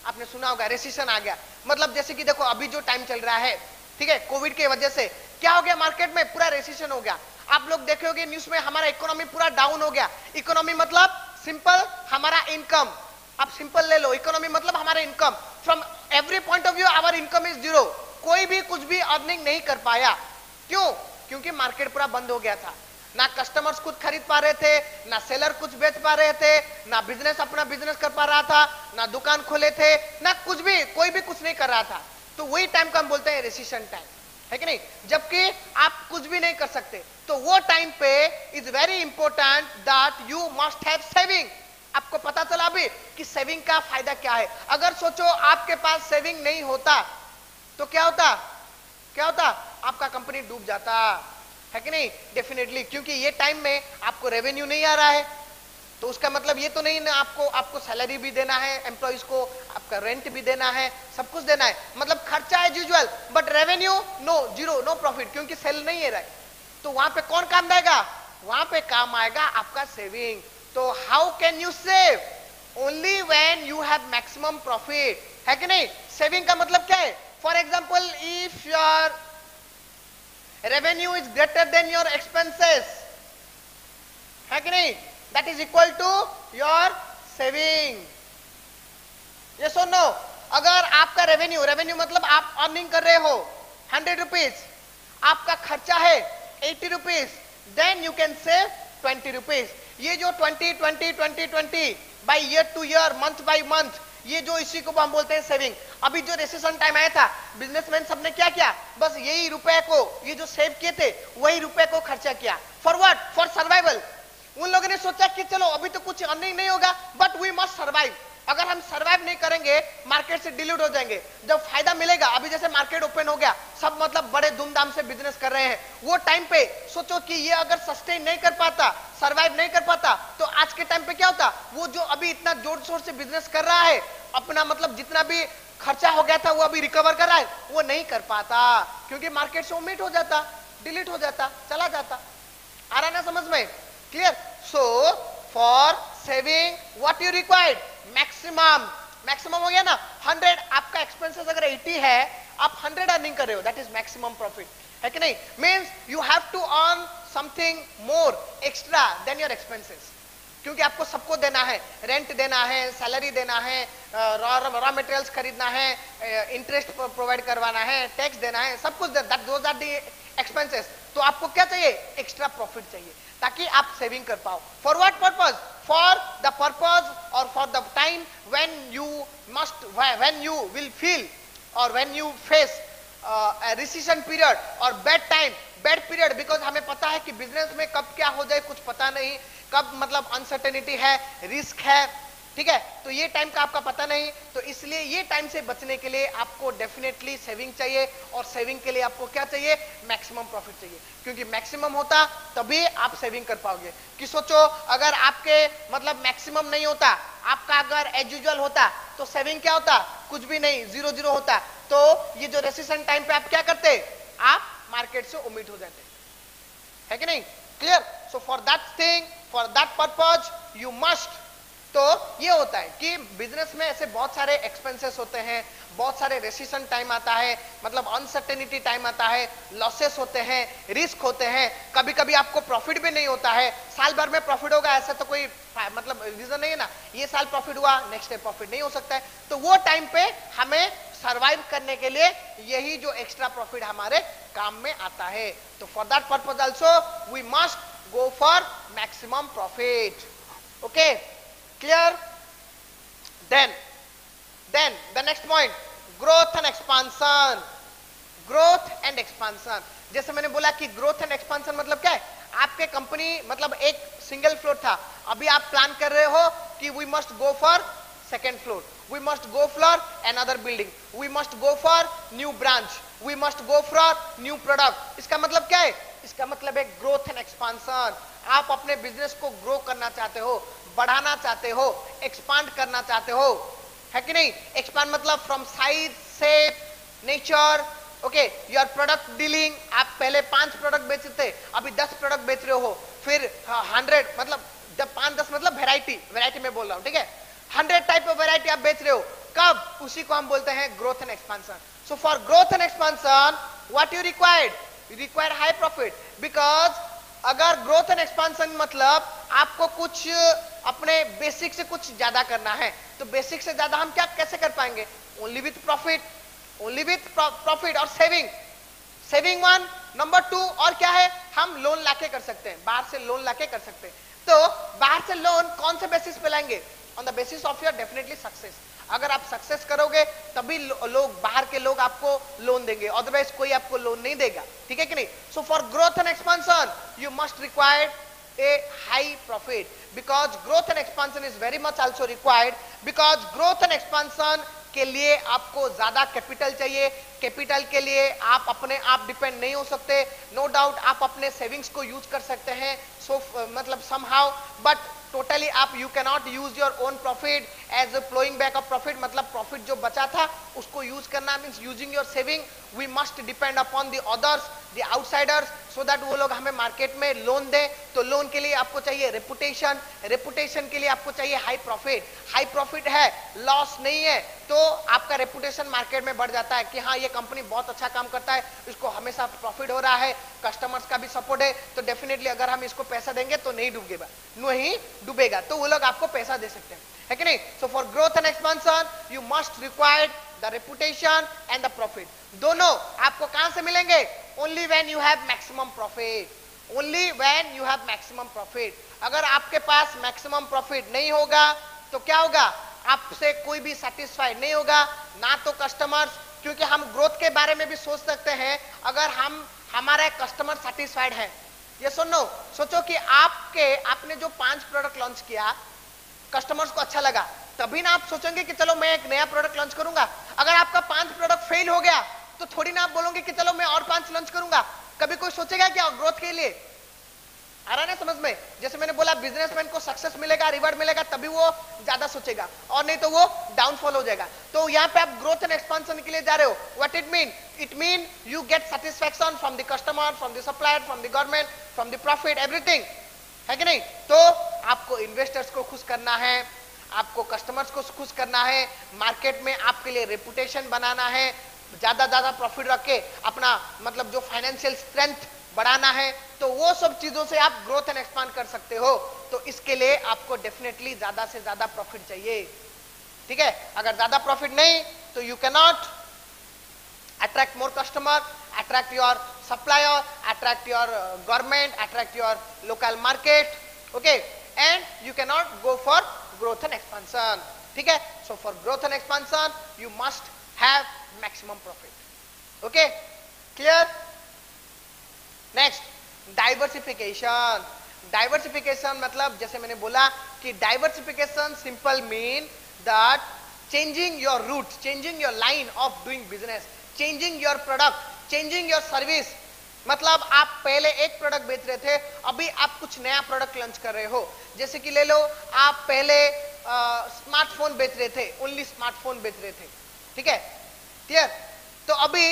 आपने सुना होगा, रेसिशन आ गया मतलब जैसे कि देखो अभी जो टाइम चल रहा है, ठीक है, कोविड के वजह से क्या हो गया, मार्केट में पूरा रेसिशन हो गया। आप लोग देखोगे न्यूज में हमारा इकोनॉमी पूरा डाउन हो गया। इकोनॉमी मतलब सिंपल हमारा इनकम, आप सिंपल ले लो, इकोनॉमी मतलब हमारा income, from every point of view our income is zero. कोई भी कुछ भी अर्निंग नहीं कर पाया। क्यों? क्योंकि मार्केट पूरा बंद हो गया था, ना कस्टमर्स कुछ खरीद पा रहे थे, ना सेलर कुछ बेच पा रहे थे, ना बिजनेस अपना बिजनेस कर पा रहा था, ना दुकान खोले थे, ना कुछ भी, कोई भी कुछ नहीं कर रहा था। तो वही टाइम को हम बोलते हैं रेसिशन टाइम, है कि नहीं? जबकि आप कुछ भी नहीं कर सकते, तो वो टाइम पे is very important that you must have saving. आपको पता चला अभी कि सेविंग का फायदा क्या है। अगर सोचो आपके पास सेविंग नहीं होता तो क्या होता? क्या होता? आपका कंपनी डूब जाता, है कि नहीं? डेफिनेटली, क्योंकि ये टाइम में आपको रेवेन्यू नहीं आ रहा है, तो उसका मतलब ये तो नहीं ना आपको सैलरी भी देना है एम्प्लॉइज को, आपका रेंट भी देना है, सब कुछ देना है, मतलब खर्चा as usual, but revenue no, zero, no profit, क्योंकि सेल नहीं है रहा है। तो वहां पे कौन काम आएगा? वहां पे काम आएगा आपका सेविंग। तो how can you save? Only when you have maximum profit, है कि नहीं? सेविंग का मतलब क्या है? For example, if your revenue is greater than your expenses, है कि नहीं? That is equal to your saving. Yes or no? अगर आपका रेवेन्यू मतलब आप अर्निंग कर रहे हो 100 रुपीज, आपका खर्चा है 80 rupees, then you can save 20 rupees. ये जो 20 by year to year, month by month, ये जो इसी को हम बोलते हैं सेविंग। अभी जो रेसेशन टाइम आया था, बिजनेसमैन सबने क्या किया? बस यही रुपए को, ये जो सेव किए थे वही रुपए को खर्चा किया। For what? For survival. उन लोगों ने सोचा कि चलो अभी तो कुछ अर्निंग नहीं होगा, बट वी मस्ट सर्वाइव। अगर हम सर्वाइव नहीं करेंगे मार्केट से डिल्यूट हो जाएंगे। जब फायदा मिलेगा, अभी जैसे मार्केट ओपन हो गया, सब मतलब बड़े धूमधाम से बिजनेस कर रहे हैं, वो टाइम पे सोचो कि ये अगर सस्टेन नहीं कर पाता, सर्वाइव नहीं कर पाता, तो आज के टाइम पे क्या होता? वो जो अभी इतना जोर शोर से बिजनेस कर रहा है, अपना मतलब जितना भी खर्चा हो गया था वो अभी रिकवर कर रहा है, वो नहीं कर पाता, क्योंकि मार्केट से ओमिट हो जाता, डिलीट हो जाता, चला जाता। आ रहा ना समझ में? Clear? So for saving what you required? Maximum हो गया ना 100। आपका एक्सपेंसेस अगर 80 है, आप 100 अर्निंग कर रहे हो, दैट इज मैक्सिमम प्रॉफिट, है कि नहीं? Means you have to earn something more extra than your expenses, क्योंकि आपको सबको देना है, रेंट देना है, सैलरी देना है, रॉ मटेरियल्स खरीदना है, इंटरेस्ट प्रोवाइड करवाना है, टैक्स देना है, सब कुछ, दोज आर द एक्सपेंसेस। तो आपको क्या चाहिए? एक्स्ट्रा प्रॉफिट चाहिए, ताकि आप सेविंग कर पाओ। For what purpose? For the purpose और for the time when you will feel और when you face recession period और bad time, bad period. Because हमें पता है कि बिजनेस में कब क्या हो जाए कुछ पता नहीं, कब मतलब अनसर्टेनिटी है, रिस्क है, ठीक है? तो ये टाइम का आपका पता नहीं, तो इसलिए ये टाइम से बचने के लिए आपको डेफिनेटली सेविंग चाहिए, और सेविंग के लिए आपको क्या चाहिए? मैक्सिमम प्रॉफिट चाहिए, क्योंकि मैक्सिमम होता तभी आप सेविंग कर पाओगे। कि सोचो अगर आपके मतलब मैक्सिमम नहीं होता, आपका अगर एज यूजुअल होता, तो सेविंग क्या होता? कुछ भी नहीं, 0 होता। तो ये जो रेसिशन टाइम पे आप क्या करते? आप मार्केट से उम्मीद हो जाते, है कि नहीं? Clear? So for that thing, for that purpose, you must तो ये होता है कि बिजनेस में ऐसे बहुत सारे एक्सपेंसेस होते हैं, बहुत सारे रेसिशन टाइम आता है, मतलब अनसर्टेनिटी टाइम आता है, लॉसेस होते हैं, रिस्क होते हैं, कभी कभी आपको प्रॉफिट भी नहीं होता है, साल भर में प्रॉफिट होगा ऐसा तो कोई मतलब रीजन नहीं है ना, ये साल प्रॉफिट हुआ नेक्स्ट ईयर प्रॉफिट नहीं हो सकता है, तो वो टाइम पे हमें सर्वाइव करने के लिए यही जो एक्स्ट्रा प्रॉफिट हमारे काम में आता है। तो for that purpose also we must go for maximum profit. Okay, clear? Then the next point, growth and expansion. Growth and expansion, जैसे मैंने बोला कि ग्रोथ एंड एक्सपांशन मतलब क्या है, आपके कंपनी मतलब एक सिंगल फ्लोर था, अभी आप प्लान कर रहे हो कि we must go for second floor, we must go for another building, we must go for new branch, we must go for new product। इसका मतलब क्या है? इसका मतलब है ग्रोथ एंड एक्सपांशन। आप अपने बिजनेस को ग्रो करना चाहते हो, बढ़ाना चाहते हो, एक्सपांड करना चाहते हो, है कि नहीं? एक्सपांड मतलब from size, shape, nature, okay, your product dealing. आप पहले 5 प्रोडक्ट बेचते थे, अभी 10 प्रोडक्ट बेच रहे हो, फिर 100, मतलब जब 5-10 मतलब वेराइटी में बोल रहा हूं, ठीक है? 100 टाइप ऑफ वेराइटी आप बेच रहे हो, कब? उसी को हम बोलते हैं growth and expansion. So for growth and expansion what you required? You require high profit, because अगर ग्रोथ एंड एक्सपांशन मतलब आपको कुछ अपने बेसिक से कुछ ज्यादा करना है, तो बेसिक से ज्यादा हम क्या कैसे कर पाएंगे? Only with profit, only with profit और सेविंग 1, नंबर 2 और क्या है? हम लोन लाके कर सकते हैं, बाहर से लोन लाके कर सकते हैं। तो बाहर से लोन कौन से बेसिस पे लाएंगे? On the basis of your definitely success. अगर आप सक्सेस करोगे तभी लोग, बाहर के लोग आपको लोन देंगे, अदरवाइज कोई आपको लोन नहीं देगा, ठीक है कि नहीं? So for growth and expansion you must required a high profit, because growth and expansion is very much also required, because growth and expansion के लिए आपको ज्यादा कैपिटल चाहिए। कैपिटल के लिए आप अपने आप डिपेंड नहीं हो सकते, नो डाउट आप अपने सेविंग्स को यूज कर सकते हैं, सो मतलब समहाउ, बट टोटली आप you can not use your own profit as a flowing back of profit, मतलब प्रॉफिट जो बचा था उसको यूज करना means using your saving. We must depend upon the others, the outsiders, so that वो लोग हमें मार्केट में लोन दे। तो लोन के लिए आपको चाहिए रेपुटेशन, रेपुटेशन के लिए आपको चाहिए हाई प्रॉफिट। हाई प्रॉफिट है, लॉस नहीं है, तो आपका रेपुटेशन मार्केट में बढ़ जाता है कि हाँ ये कंपनी बहुत अच्छा काम करता है, इसको हमेशा प्रॉफिट हो रहा है, कस्टमर्स का भी सपोर्ट है, तो डेफिनेटली अगर हम इसको पैसा देंगे तो नहीं डूबेगा, तो वो लोग आपको पैसा दे सकते हैं, है कि नहीं? So for growth and expansion you must required the reputation and the profit. दोनों आपको कहां से मिलेंगे? Only when you have maximum profit, only when you have maximum profit. अगर आपके पास मैक्सिमम प्रॉफिट नहीं होगा तो क्या होगा? आपसे कोई भी सेटिस्फाइड नहीं होगा, ना तो कस्टमर्स, क्योंकि हम ग्रोथ के बारे में भी सोच सकते हैं अगर हमारे कस्टमर सेटिस्फाइड है। ये सुनो, सोचो कि आपने जो 5 प्रोडक्ट लॉन्च किया, कस्टमर्स को अच्छा लगा, तभी ना आप सोचेंगे कि चलो मैं एक नया प्रोडक्ट लॉन्च करूंगा। अगर आपका 5 प्रोडक्ट फेल हो गया तो थोड़ी ना आप बोलोगे कि चलो मैं और 5 लॉन्च करूंगा। कभी कोई सोचेगा क्या ग्रोथ के लिए? आ रहा है ना समझ में? जैसे मैंने बोला बिजनेसमैन को सक्सेस मिलेगा, रिवॉर्ड मिलेगा, तभी वो ज्यादा सोचेगा, और नहीं तो वो डाउनफॉल हो जाएगा। तो यहाँ पे आप ग्रोथ एंड एक्सपांशन के लिए जा रहे हो, what it mean? It mean you get satisfaction from the customer, from the supplier, from the government, from the profit, everything, है कि नहीं? तो आपको इन्वेस्टर्स को खुश करना है, आपको कस्टमर्स को खुश करना है, मार्केट में आपके लिए रेपुटेशन बनाना है, ज्यादा प्रॉफिट रख के अपना मतलब जो फाइनेंशियल स्ट्रेंथ बढ़ाना है, तो वो सब चीजों से आप ग्रोथ एंड एक्सपांड कर सकते हो। तो इसके लिए आपको डेफिनेटली ज्यादा से ज्यादा प्रॉफिट चाहिए, ठीक है? अगर ज्यादा प्रॉफिट नहीं तो you can not attract more customer, attract your supplier, attract your government, attract your local market, okay, and you cannot go for growth and expansion, ठीक है? So for growth and expansion you must have maximum profit, okay, clear? Next, diversification. Diversification मतलब जैसे मैंने बोला कि diversification simple mean that changing your route, changing your line of doing business, changing your product, changing your service। मतलब आप पहले एक product बेच रहे थे, अभी आप कुछ नया प्रोडक्ट लॉन्च कर रहे हो। जैसे कि ले लो, आप पहले स्मार्टफोन बेच रहे थे, ओनली स्मार्टफोन बेच रहे थे, ठीक है? क्लियर? तो अभी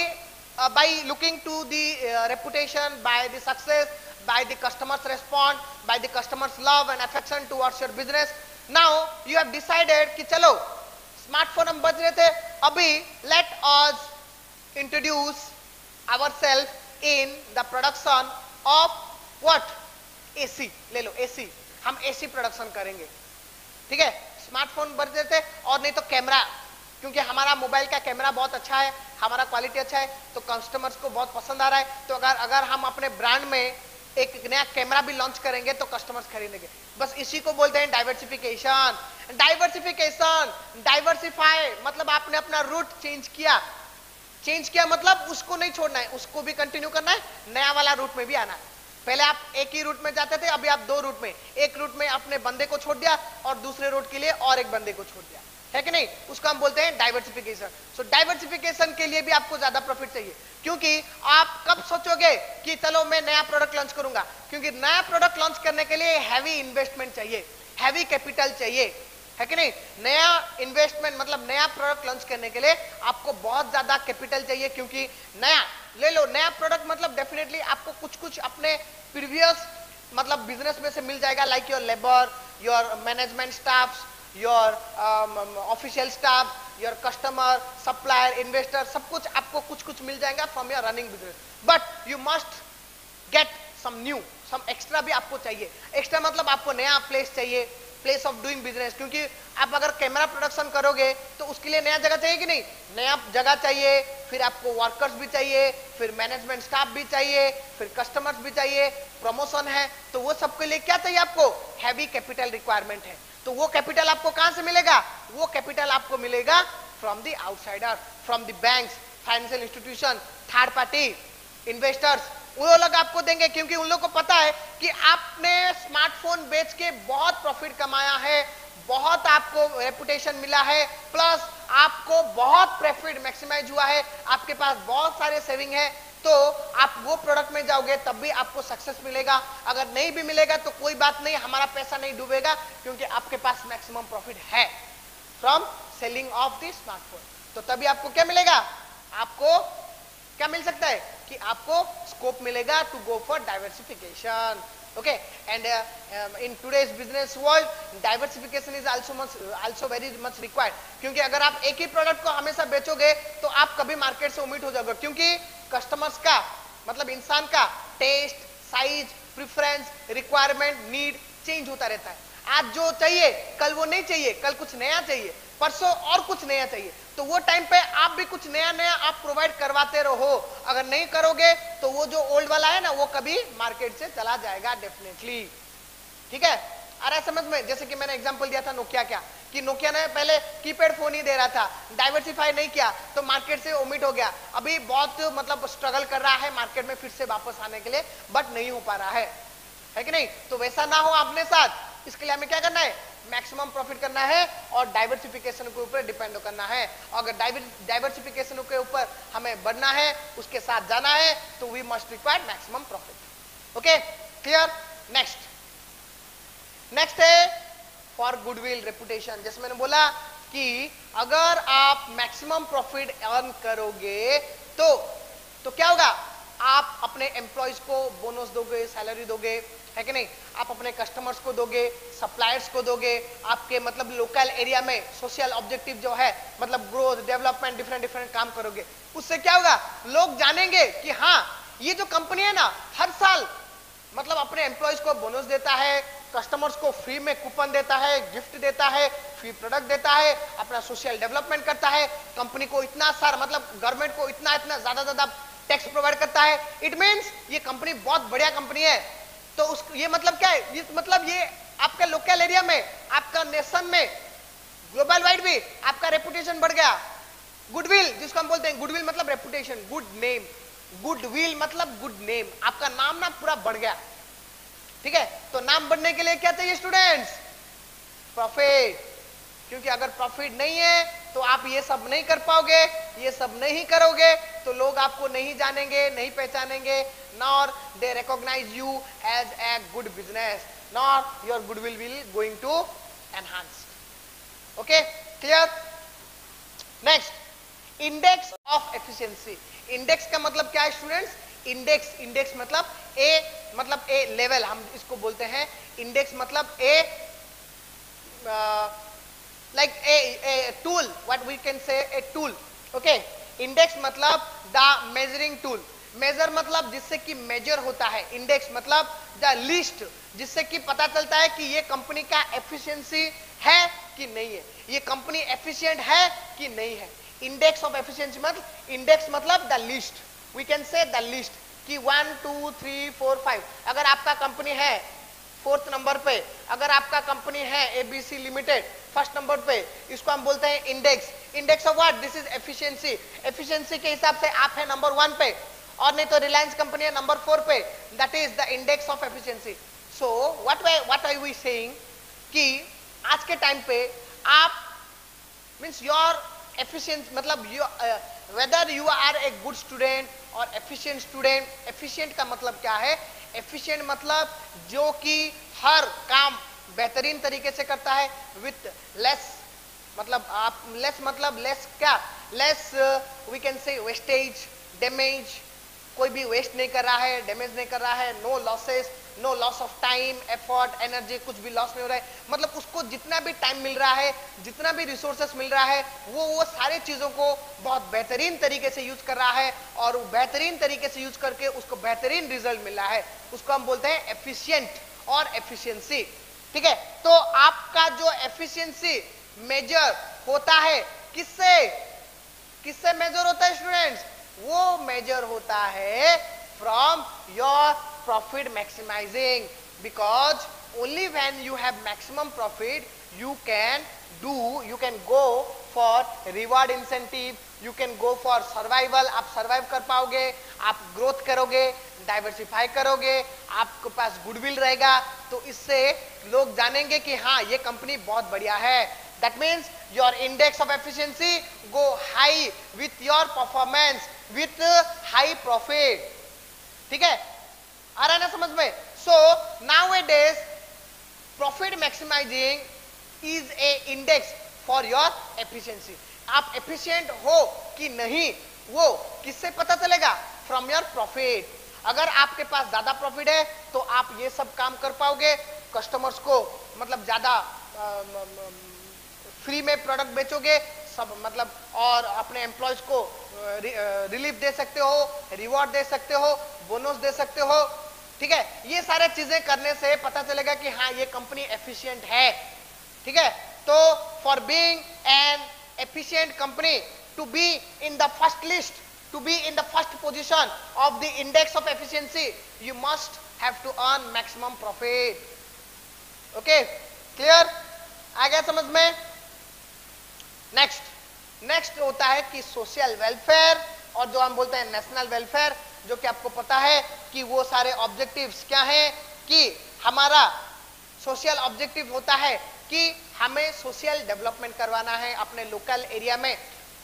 by looking to the reputation, by the success, by the customers response, by the customers love and affection towards your business, now you have decided कि चलो स्मार्टफोन हम बच रहे थे, अभी let us introduce ourselves in the production of what, AC. ले लो AC, हम एसी प्रोडक्शन करेंगे, ठीक है। स्मार्टफोन बच रहे थे, और नहीं तो कैमरा, क्योंकि हमारा मोबाइल का कैमरा बहुत अच्छा है, हमारा क्वालिटी अच्छा है, तो कस्टमर्स को बहुत पसंद आ रहा है। तो अगर हम अपने ब्रांड में एक नया कैमरा भी लॉन्च करेंगे तो कस्टमर्स खरीदेंगे। बस इसी को बोलते हैं डाइवर्सिफिकेशन। डाइवर्सिफिकेशन, डाइवर्सिफाई मतलब आपने अपना रूट चेंज किया। चेंज किया मतलब उसको नहीं छोड़ना है, उसको भी कंटिन्यू करना है, नया वाला रूट में भी आना है। पहले आप एक ही रूट में जाते थे, अभी आप दो रूट में, एक रूट में अपने बंदे को छोड़ दिया और दूसरे रूट के लिए और एक बंदे को छोड़ दिया, है कि नहीं। उसको हम बोलते हैं डाइवर्सिफिकेशन। सो डाइवर्सिफिकेशन के लिए भी आपको ज्यादा प्रॉफिट चाहिए, क्योंकि आप कब सोचोगे कि चलो मैं नया प्रोडक्ट लॉन्च करूंगा, क्योंकि नया प्रोडक्ट लॉन्च करने के लिए हैवी इन्वेस्टमेंट चाहिए, हैवी कैपिटल चाहिए, है कि नहीं। नया इन्वेस्टमेंट मतलब नया प्रोडक्ट लॉन्च करने के लिए आपको बहुत ज्यादा कैपिटल चाहिए, क्योंकि नया, ले लो नया प्रोडक्ट मतलब डेफिनेटली आपको कुछ कुछ अपने प्रीवियस मतलब बिजनेस में से मिल जाएगा, like your labour, your management staff, your official staff, your customer, supplier, investor, सब कुछ आपको कुछ कुछ मिल जाएगा from your running business. But you must get some new, some extra भी आपको चाहिए। एक्स्ट्रा मतलब आपको नया प्लेस चाहिए, प्लेस ऑफ डूइंग बिजनेस, क्योंकि आप अगर कैमरा प्रोडक्शन करोगे तो उसके लिए नया जगह चाहिए कि नहीं, नया जगह चाहिए, फिर आपको वर्कर्स भी चाहिए, फिर मैनेजमेंट स्टाफ भी चाहिए, फिर कस्टमर्स भी चाहिए, प्रमोशन है, तो वो सबके लिए क्या चाहिए आपको, हैवी कैपिटल रिक्वायरमेंट है। तो वो कैपिटल आपको कहां से मिलेगा, वो कैपिटल आपको मिलेगा from the outsider, from the banks, financial institution, third party investors, वो लोग आपको देंगे, क्योंकि उन लोग को पता है कि आपने स्मार्टफोन बेच के बहुत प्रॉफिट कमाया है, बहुत आपको रेपुटेशन मिला है, प्लस आपको बहुत प्रॉफिट मैक्सिमाइज हुआ है, आपके पास बहुत सारे सेविंग है, तो आप वो प्रोडक्ट में जाओगे तब भी आपको सक्सेस मिलेगा। अगर नहीं भी मिलेगा तो कोई बात नहीं, हमारा पैसा नहीं डूबेगा, क्योंकि आपके पास मैक्सिमम प्रॉफिट है from selling of the smartphone. तो तभी आपको क्या मिलेगा, आपको क्या मिल सकता है कि आपको स्कोप मिलेगा to go for diversification. Okay, and in today's business world diversification is also very much required, क्योंकि अगर आप एक ही प्रोडक्ट को हमेशा बेचोगे तो आप कभी मार्केट से उम्मीद हो जाओगे, क्योंकि कस्टमर्स का मतलब इंसान का taste, size, preference, requirement, need change होता रहता है। आज जो चाहिए कल वो नहीं चाहिए, कल कुछ नया चाहिए, परसों और कुछ नया चाहिए, तो वो टाइम पे आप भी कुछ नया नया आप प्रोवाइड करवाते रहो। अगर नहीं करोगे तो वो जो ओल्ड वाला है ना वो कभी मार्केट से चला जाएगा डेफिनेटली, ठीक है। आ रहा है समझ में। जैसे कि मैंने एग्जांपल दिया था नोकिया का, कि नोकिया ने पहले कीपैड फोन ही दे रहा था, डाइवर्सिफाई नहीं किया तो मार्केट से ओमिट हो गया, अभी बहुत मतलब स्ट्रगल कर रहा है मार्केट में फिर से वापस आने के लिए, बट नहीं हो पा रहा है कि नहीं। तो वैसा ना हो अपने साथ, इसके लिए हमें क्या करना है, मैक्सिमम प्रॉफिट करना है और डाइवर्सिफिकेशन के ऊपर डिपेंड करना है। अगर डाइवर्सिफिकेशन के ऊपर हमें बढ़ना है, उसके साथ जाना है, तो we must require maximum profit. Okay, clear. Next है फॉर गुडविल रेपुटेशन। जैसे मैंने बोला कि अगर आप मैक्सिमम प्रॉफिट अर्न करोगे तो क्या होगा, आप अपने एम्प्लॉयज को बोनस दोगे, सैलरी दोगे, है कि नहीं, आप अपने कस्टमर्स को दोगे, सप्लायर्स को दोगे, आपके मतलब लोकल एरिया में सोशल ऑब्जेक्टिव जो है मतलब ग्रोथ, डेवलपमेंट, डिफरेंट काम करोगे। उससे क्या होगा, लोग जानेंगे कि हाँ ये जो कंपनी है ना हर साल मतलब अपने एम्प्लॉयज को बोनस देता है, कस्टमर्स को फ्री में कूपन देता है, गिफ्ट देता है, फ्री प्रोडक्ट देता है, अपना सोशल डेवलपमेंट करता है, कंपनी को इतना सारा मतलब गवर्नमेंट को इतना ज्यादा टैक्स प्रोवाइड करता है। इट मीन्स ये कंपनी बहुत बढ़िया कंपनी है। तो उस ये मतलब क्या है, ये मतलब ये आपका लोकल एरिया में, आपका नेशन में, ग्लोबल वाइड भी आपका रेपुटेशन बढ़ गया। गुडविल जिसको हम बोलते हैं, गुडविल मतलब रेपुटेशन, गुड नेम, गुडविल मतलब गुड नेम, आपका नाम ना पूरा बढ़ गया, ठीक है। तो नाम बढ़ने के लिए क्या चाहिए स्टूडेंट्स, प्रॉफिट, क्योंकि अगर प्रॉफिट नहीं है तो आप ये सब नहीं कर पाओगे, ये सब नहीं करोगे तो लोग आपको नहीं जानेंगे, नहीं पहचानेंगे, nor they recognize you as a good business, nor your goodwill will going to enhance. Okay, clear? Next, index of efficiency. Index का मतलब क्या है स्टूडेंट्स, इंडेक्स मतलब ए लेवल, हम इसको बोलते हैं इंडेक्स मतलब ए like a tool, what we can say a tool. Okay, index मतलब the measuring tool. मेजर मतलब जिससे कि मेजर होता है, इंडेक्स मतलब द लिस्ट, जिससे कि पता चलता है कि ये कंपनी का एफिशिएंसी है कि नहीं है, ये कंपनी एफिशिएंट है कि नहीं है. इंडेक्स ऑफ एफिशिएंसी मतलब, इंडेक्स मतलब the list, we can say the list कि 1 2 3 4 5. अगर आपका कंपनी है फोर्थ नंबर पे, अगर आपका कंपनी है एबीसी लिमिटेड फर्स्ट नंबर पे, इसको हम बोलते हैं index. Index of what? This is efficiency. Efficiency के हिसाब से आप है नंबर 1 पे, और नहीं तो रिलायंस कंपनी है नंबर 4 पे. That is the index of efficiency. So what are we saying कि आज के टाइम पे आप मींस योर एफिशिएंट मतलब whether you are a good student और एफिशिएंट स्टूडेंट. एफिशिएंट का मतलब क्या है? एफिशिएंट मतलब जो कि हर काम बेहतरीन तरीके से करता है विथ लेस, मतलब आप लेस मतलब लेस क्या, less we can say wastage, damage, कोई भी वेस्ट नहीं कर रहा है, डैमेज नहीं कर रहा है, no losses, no loss of time, effort, energy, कुछ भी लॉस नहीं हो रहा है. मतलब उसको जितना भी टाइम मिल रहा है, जितना भी रिसोर्सेस मिल रहा है, वो सारे चीजों को बहुत बेहतरीन तरीके से यूज कर रहा है, और बेहतरीन तरीके से यूज करके उसको बेहतरीन रिजल्ट मिल रहा है. उसको हम बोलते हैं एफिशिएंट और एफिशिएंसी. ठीक है, तो आपका जो एफिशिएंसी मेजर होता है किससे, किससे मेजर होता है स्टूडेंट्स? वो मेजर होता है from your profit maximizing, because only when you have maximum profit you can go for reward incentive, you can go for survival. आप सर्वाइव कर पाओगे, आप ग्रोथ करोगे, डाइवर्सिफाई करोगे, आपके पास गुडविल रहेगा, तो इससे लोग जानेंगे कि हाँ ये कंपनी बहुत बढ़िया है. That means your index of efficiency go high with your performance, with high profit. ठीक है, आ रहा है ना समझ में? So nowadays profit maximizing is a index for your efficiency. आप efficient हो कि नहीं वो किससे पता चलेगा? From your profit. अगर आपके पास ज्यादा प्रॉफिट है तो आप ये सब काम कर पाओगे, कस्टमर्स को मतलब ज्यादा फ्री में प्रोडक्ट बेचोगे सब, मतलब और अपने एम्प्लॉयज को रिलीफ दे सकते हो, रिवॉर्ड दे सकते हो, बोनस दे सकते हो. ठीक है, ये सारे चीजें करने से पता चलेगा कि हाँ ये कंपनी एफिशिएंट है. ठीक है, तो for being an efficient company, to be in the first list, to be in the first position of the index of efficiency, you must have to earn maximum profit. Okay, clear? आ गया समझ में? Next होता है कि social welfare, और जो हम बोलते हैं नेशनल वेलफेयर, जो कि आपको पता है कि वो सारे ऑब्जेक्टिव्स क्या हैं, कि हमारा सोशल ऑब्जेक्टिव होता है कि हमें सोशल डेवलपमेंट करवाना है अपने लोकल एरिया में.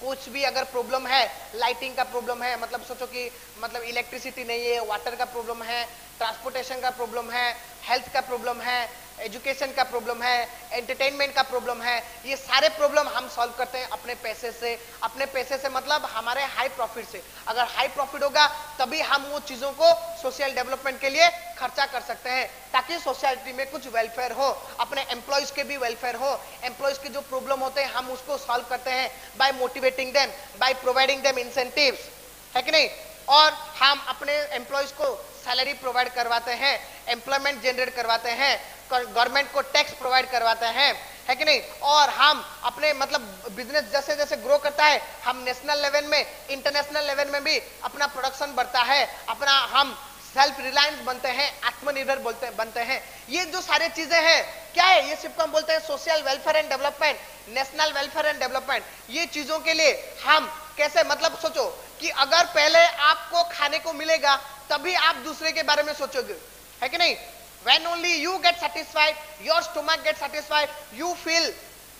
कुछ भी अगर प्रॉब्लम है, लाइटिंग का प्रॉब्लम है, मतलब सोचो कि मतलब इलेक्ट्रिसिटी नहीं है, वाटर का प्रॉब्लम है, ट्रांसपोर्टेशन का प्रॉब्लम है, हेल्थ का प्रॉब्लम है, एजुकेशन का प्रॉब्लम है, एंटरटेनमेंट का प्रॉब्लम है, ये सारे प्रॉब्लम हम सॉल्व करते हैं अपने पैसे से. अपने पैसे से मतलब हमारे हाई प्रॉफिट से. अगर हाई प्रॉफिट होगा तभी हम वो चीजों को सोशल डेवलपमेंट के लिए खर्चा कर सकते हैं, ताकि सोसाइटी में कुछ वेलफेयर हो, अपने एम्प्लॉयज के भी वेलफेयर हो. एम्प्लॉयज के जो प्रॉब्लम होते हैं हम उसको सॉल्व करते हैं by motivating them, by providing them incentives, है कि नहीं? और हम अपने एम्प्लॉयज को सैलरी प्रोवाइड करवाते हैं, एम्प्लॉयमेंट जनरेट करवाते हैं, गवर्नमेंट को टैक्स प्रोवाइड करवाते हैं, है कि नहीं? और हम अपने मतलब बिजनेस जैसे जैसे ग्रो करता है, हम नेशनल लेवल में, इंटरनेशनल लेवल में भी अपना प्रोडक्शन बढ़ता है, अपना हम सेल्फ रिलायंस बनते हैं, आत्मनिर्भर बनते हैं. ये जो सारे चीजें हैं क्या है? ये सिर्फ हम बोलते हैं social welfare and development, national welfare and development. ये चीजों के लिए हम कैसे, मतलब सोचो कि अगर पहले आपको खाने को मिलेगा तभी आप दूसरे के बारे में सोचोगे, है कि नहीं? When only you get satisfied, your stomach gets satisfied, you feel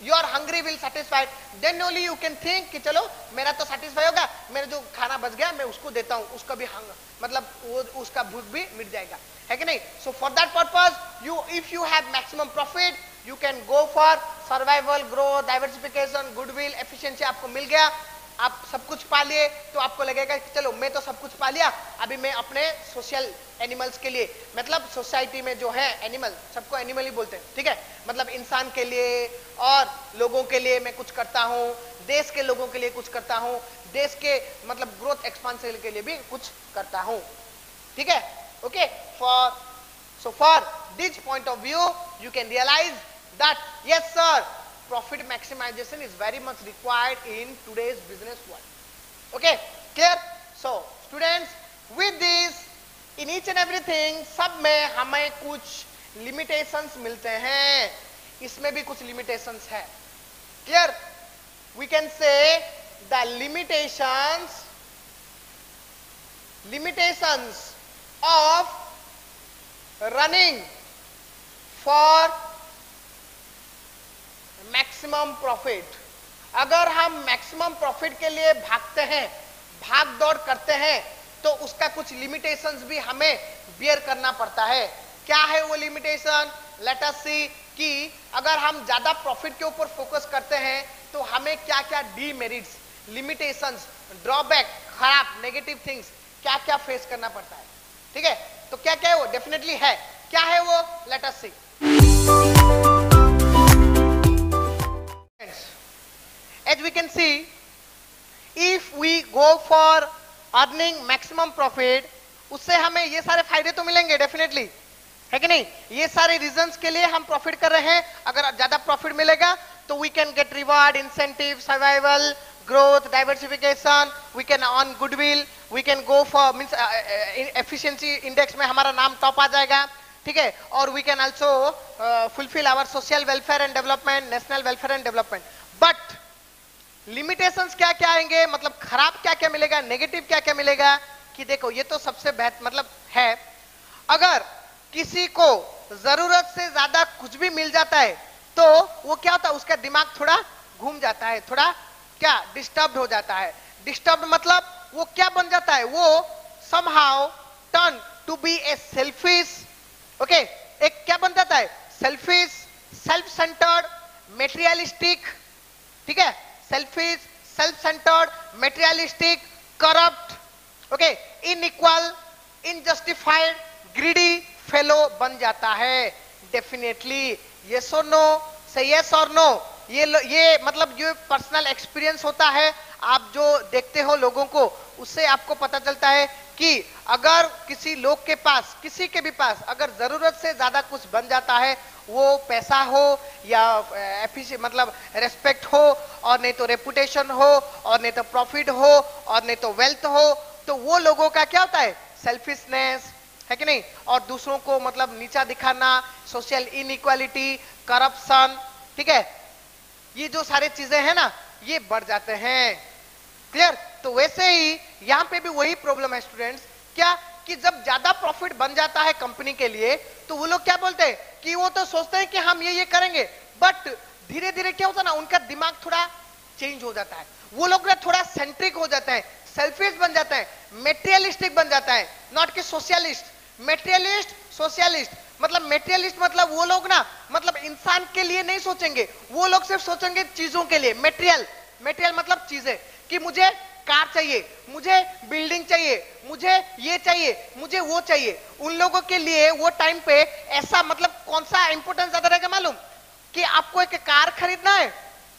your hungry will satisfied, then only you can think कि चलो मेरा तो satisfy होगा, मेरा जो खाना बच गया मैं उसको देता हूँ, उसका भी मतलब वो उसका भूख भी मिट जाएगा, है कि नहीं? So for that purpose, if you have maximum profit, you can go for survival, growth, diversification, goodwill, efficiency आपको मिल गया, आप सब कुछ पा लिए तो आपको लगेगा कि चलो मैं तो सब कुछ पा लिया, अभी मैं अपने सोशल एनिमल्स के लिए, मतलब सोसाइटी में जो है एनिमल, सबको एनिमल ही बोलते हैं, ठीक है, मतलब इंसान के लिए और लोगों के लिए मैं कुछ करता हूँ, देश के लोगों के लिए कुछ करता हूँ, देश के मतलब ग्रोथ एक्सपांशन के लिए भी कुछ करता हूँ, ठीक है, okay. For this point of view you can realize that yes sir, profit maximization is very much required in today's business world. Okay, clear? So students, with this, in each and everything, सब में हमें कुछ limitations मिलते हैं, इसमें भी कुछ limitations है. Clear? We can say the limitations of running for maximum profit. अगर हम मैक्सिमम प्रॉफिट के लिए भागते हैं, भाग दौड़ करते हैं, तो उसका कुछ लिमिटेशंस भी हमें बियर करना पड़ता है. क्या है वो लिमिटेशन? लेट अस सी कि अगर हम ज्यादा प्रॉफिट के ऊपर फोकस करते हैं तो हमें क्या क्या डीमेरिट्स, लिमिटेशंस, ड्रॉबैक, खराब नेगेटिव थिंग्स क्या क्या फेस करना पड़ता है. ठीक है, तो क्या क्या है वो? डेफिनेटली है. क्या है वो? Let us see. As we can see, if we go for earning maximum profit, उससे हमें ये सारे फायदे तो मिलेंगे डेफिनेटली, है कि नहीं? ये सारे रीजंस के लिए हम प्रॉफिट कर रहे हैं. अगर ज्यादा प्रॉफिट मिलेगा तो we can get reward, incentive, survival, growth, diversification, we can earn goodwill, we can go for means efficiency index में हमारा नाम टॉप आ जाएगा. ठीक है, और we can also fulfil our social welfare and development, national welfare and development. But limitations क्या क्या आएंगे, मतलब खराब क्या क्या मिलेगा, नेगेटिव क्या क्या मिलेगा, कि देखो ये तो सबसे बेहतर मतलब है, अगर किसी को जरूरत से ज्यादा कुछ भी मिल जाता है तो वो क्या होता है, उसका दिमाग थोड़ा घूम जाता है, थोड़ा क्या डिस्टर्ब हो जाता है. डिस्टर्ब मतलब वो क्या बन जाता है, वो somehow turn to be a selfish, okay, एक क्या बन जाता है, सेल्फिश, सेल्फ सेंटर्ड, मेटेरियलिस्टिक. ठीक है, selfish, self centred, materialistic, corrupt, okay, inequal, unjustified, greedy fellow बन जाता है. डेफिनेटली यस और नो, से यस और नो. ये मतलब जो पर्सनल एक्सपीरियंस होता है, आप जो देखते हो लोगों को, उससे आपको पता चलता है कि अगर किसी लोग के पास, किसी के भी पास अगर जरूरत से ज्यादा कुछ बन जाता है, वो पैसा हो या मतलब रेस्पेक्ट हो, और नहीं तो रेपुटेशन हो, और नहीं तो प्रॉफिट हो, और नहीं तो वेल्थ हो, तो वो लोगों का क्या होता है, सेल्फिशनेस, है कि नहीं, और दूसरों को मतलब नीचा दिखाना, सोशल इनइक्वालिटी, करप्शन. ठीक है, ये जो सारे चीजें हैं ना, ये बढ़ जाते हैं. क्लियर? तो वैसे ही यहाँ पे भी वही प्रॉब्लम है स्टूडेंट्स, क्या कि जब ज्यादा प्रॉफिट बन जाता है कंपनी के लिए, तो वो लोग क्या बोलते हैं कि वो तो सोचते हैं कि हम ये करेंगे, बट धीरे धीरे क्या होता है ना, उनका दिमाग थोड़ा चेंज हो जाता है. वो लोग ना थोड़ा सेंट्रिक हो जाते हैं, सेल्फिश बन जाता है, मेटेरियलिस्टिक बन जाता है. नॉट कि सोशलिस्ट. मेटेरियलिस्ट, सोशलिस्ट मतलब मेटेरियलिस्ट मतलब वो लोग ना मतलब इंसान के लिए नहीं सोचेंगे, वो लोग सिर्फ सोचेंगे चीजों के लिए. मेटेरियल, मेटेरियल मतलब चीजें, कि मुझे कार चाहिए, मुझे बिल्डिंग चाहिए, मुझे ये चाहिए, मुझे वो चाहिए. उन लोगों के लिए वो टाइम पे ऐसा मतलब कौन सा इंपोर्टेंस ज्यादा रहेगा मालूम, कि आपको एक कार खरीदना है,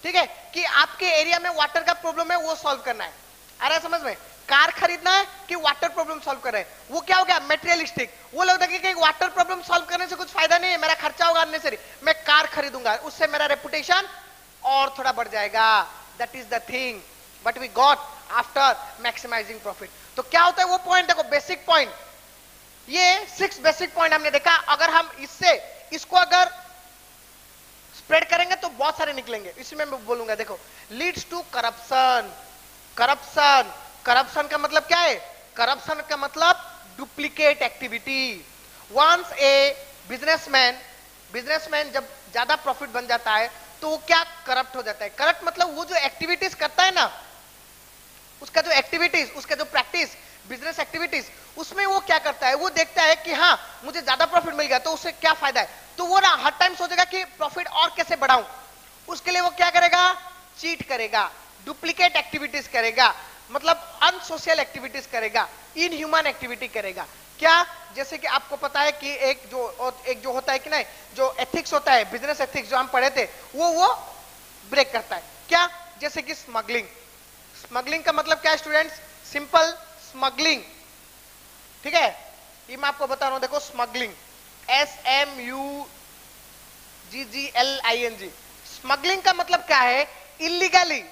ठीक है, कि आपके एरिया में वाटर का प्रॉब्लम है, वो सॉल्व करना है. आ रहा है समझ में? कार खरीदना है कि वाटर प्रॉब्लम सॉल्व कर रहे हैं, वो क्या हो गया, मेटेरियलिस्टिक. वो लोग देखेंगे कि वाटर प्रॉब्लम सॉल्व करने से कुछ फायदा नहीं है, मेरा खर्चा होगा अननेसेसरी, मैं कार खरीदूंगा, उससे मेरा रेपुटेशन और थोड़ा बढ़ जाएगा. That is the thing but we got after maximizing profit. तो क्या होता है वो पॉइंट, देखो बेसिक पॉइंट, ये 6 बेसिक पॉइंट हमने देखा. अगर हम इसको अगर स्प्रेड करेंगे तो बहुत सारे निकलेंगे. इसमें मैं बोलूंगा, देखो, leads to corruption. Corruption, corruption का मतलब क्या है, करप्शन का मतलब duplicate activity. Once a businessman जब ज्यादा प्रॉफिट बन जाता है तो वो क्या करप्ट हो जाता है. करप्ट मतलब वो जो एक्टिविटीज करता है ना, उसका जो एक्टिविटीज, उसका जो प्रैक्टिस, बिजनेस एक्टिविटीज, उसमें वो क्या करता है, वो देखता है कि हाँ मुझे ज्यादा प्रॉफिट मिल गया तो उससे क्या फायदा है, तो वो ना हर टाइम सोचेगा कि प्रॉफिट और कैसे बढ़ाऊं. उसके लिए वो क्या करेगा, चीट करेगा, डुप्लीकेट एक्टिविटीज करेगा, मतलब अनसोशल एक्टिविटीज करेगा, इनह्यूमन एक्टिविटी करेगा। क्या? जैसे कि आपको पता है कि एक जो होता है कि नहीं, जो एथिक्स होता है, बिजनेस एथिक्स जो हम पढ़े थे, वो ब्रेक करता है। क्या? जैसे कि स्मगलिंग। स्मगलिंग का मतलब क्या है स्टूडेंट्स? सिंपल स्मगलिंग, ठीक है, ये मैं आपको बता रहा हूं, देखो स्मगलिंग, SMUGGLING। स्मगलिंग का मतलब क्या है? इलीगली।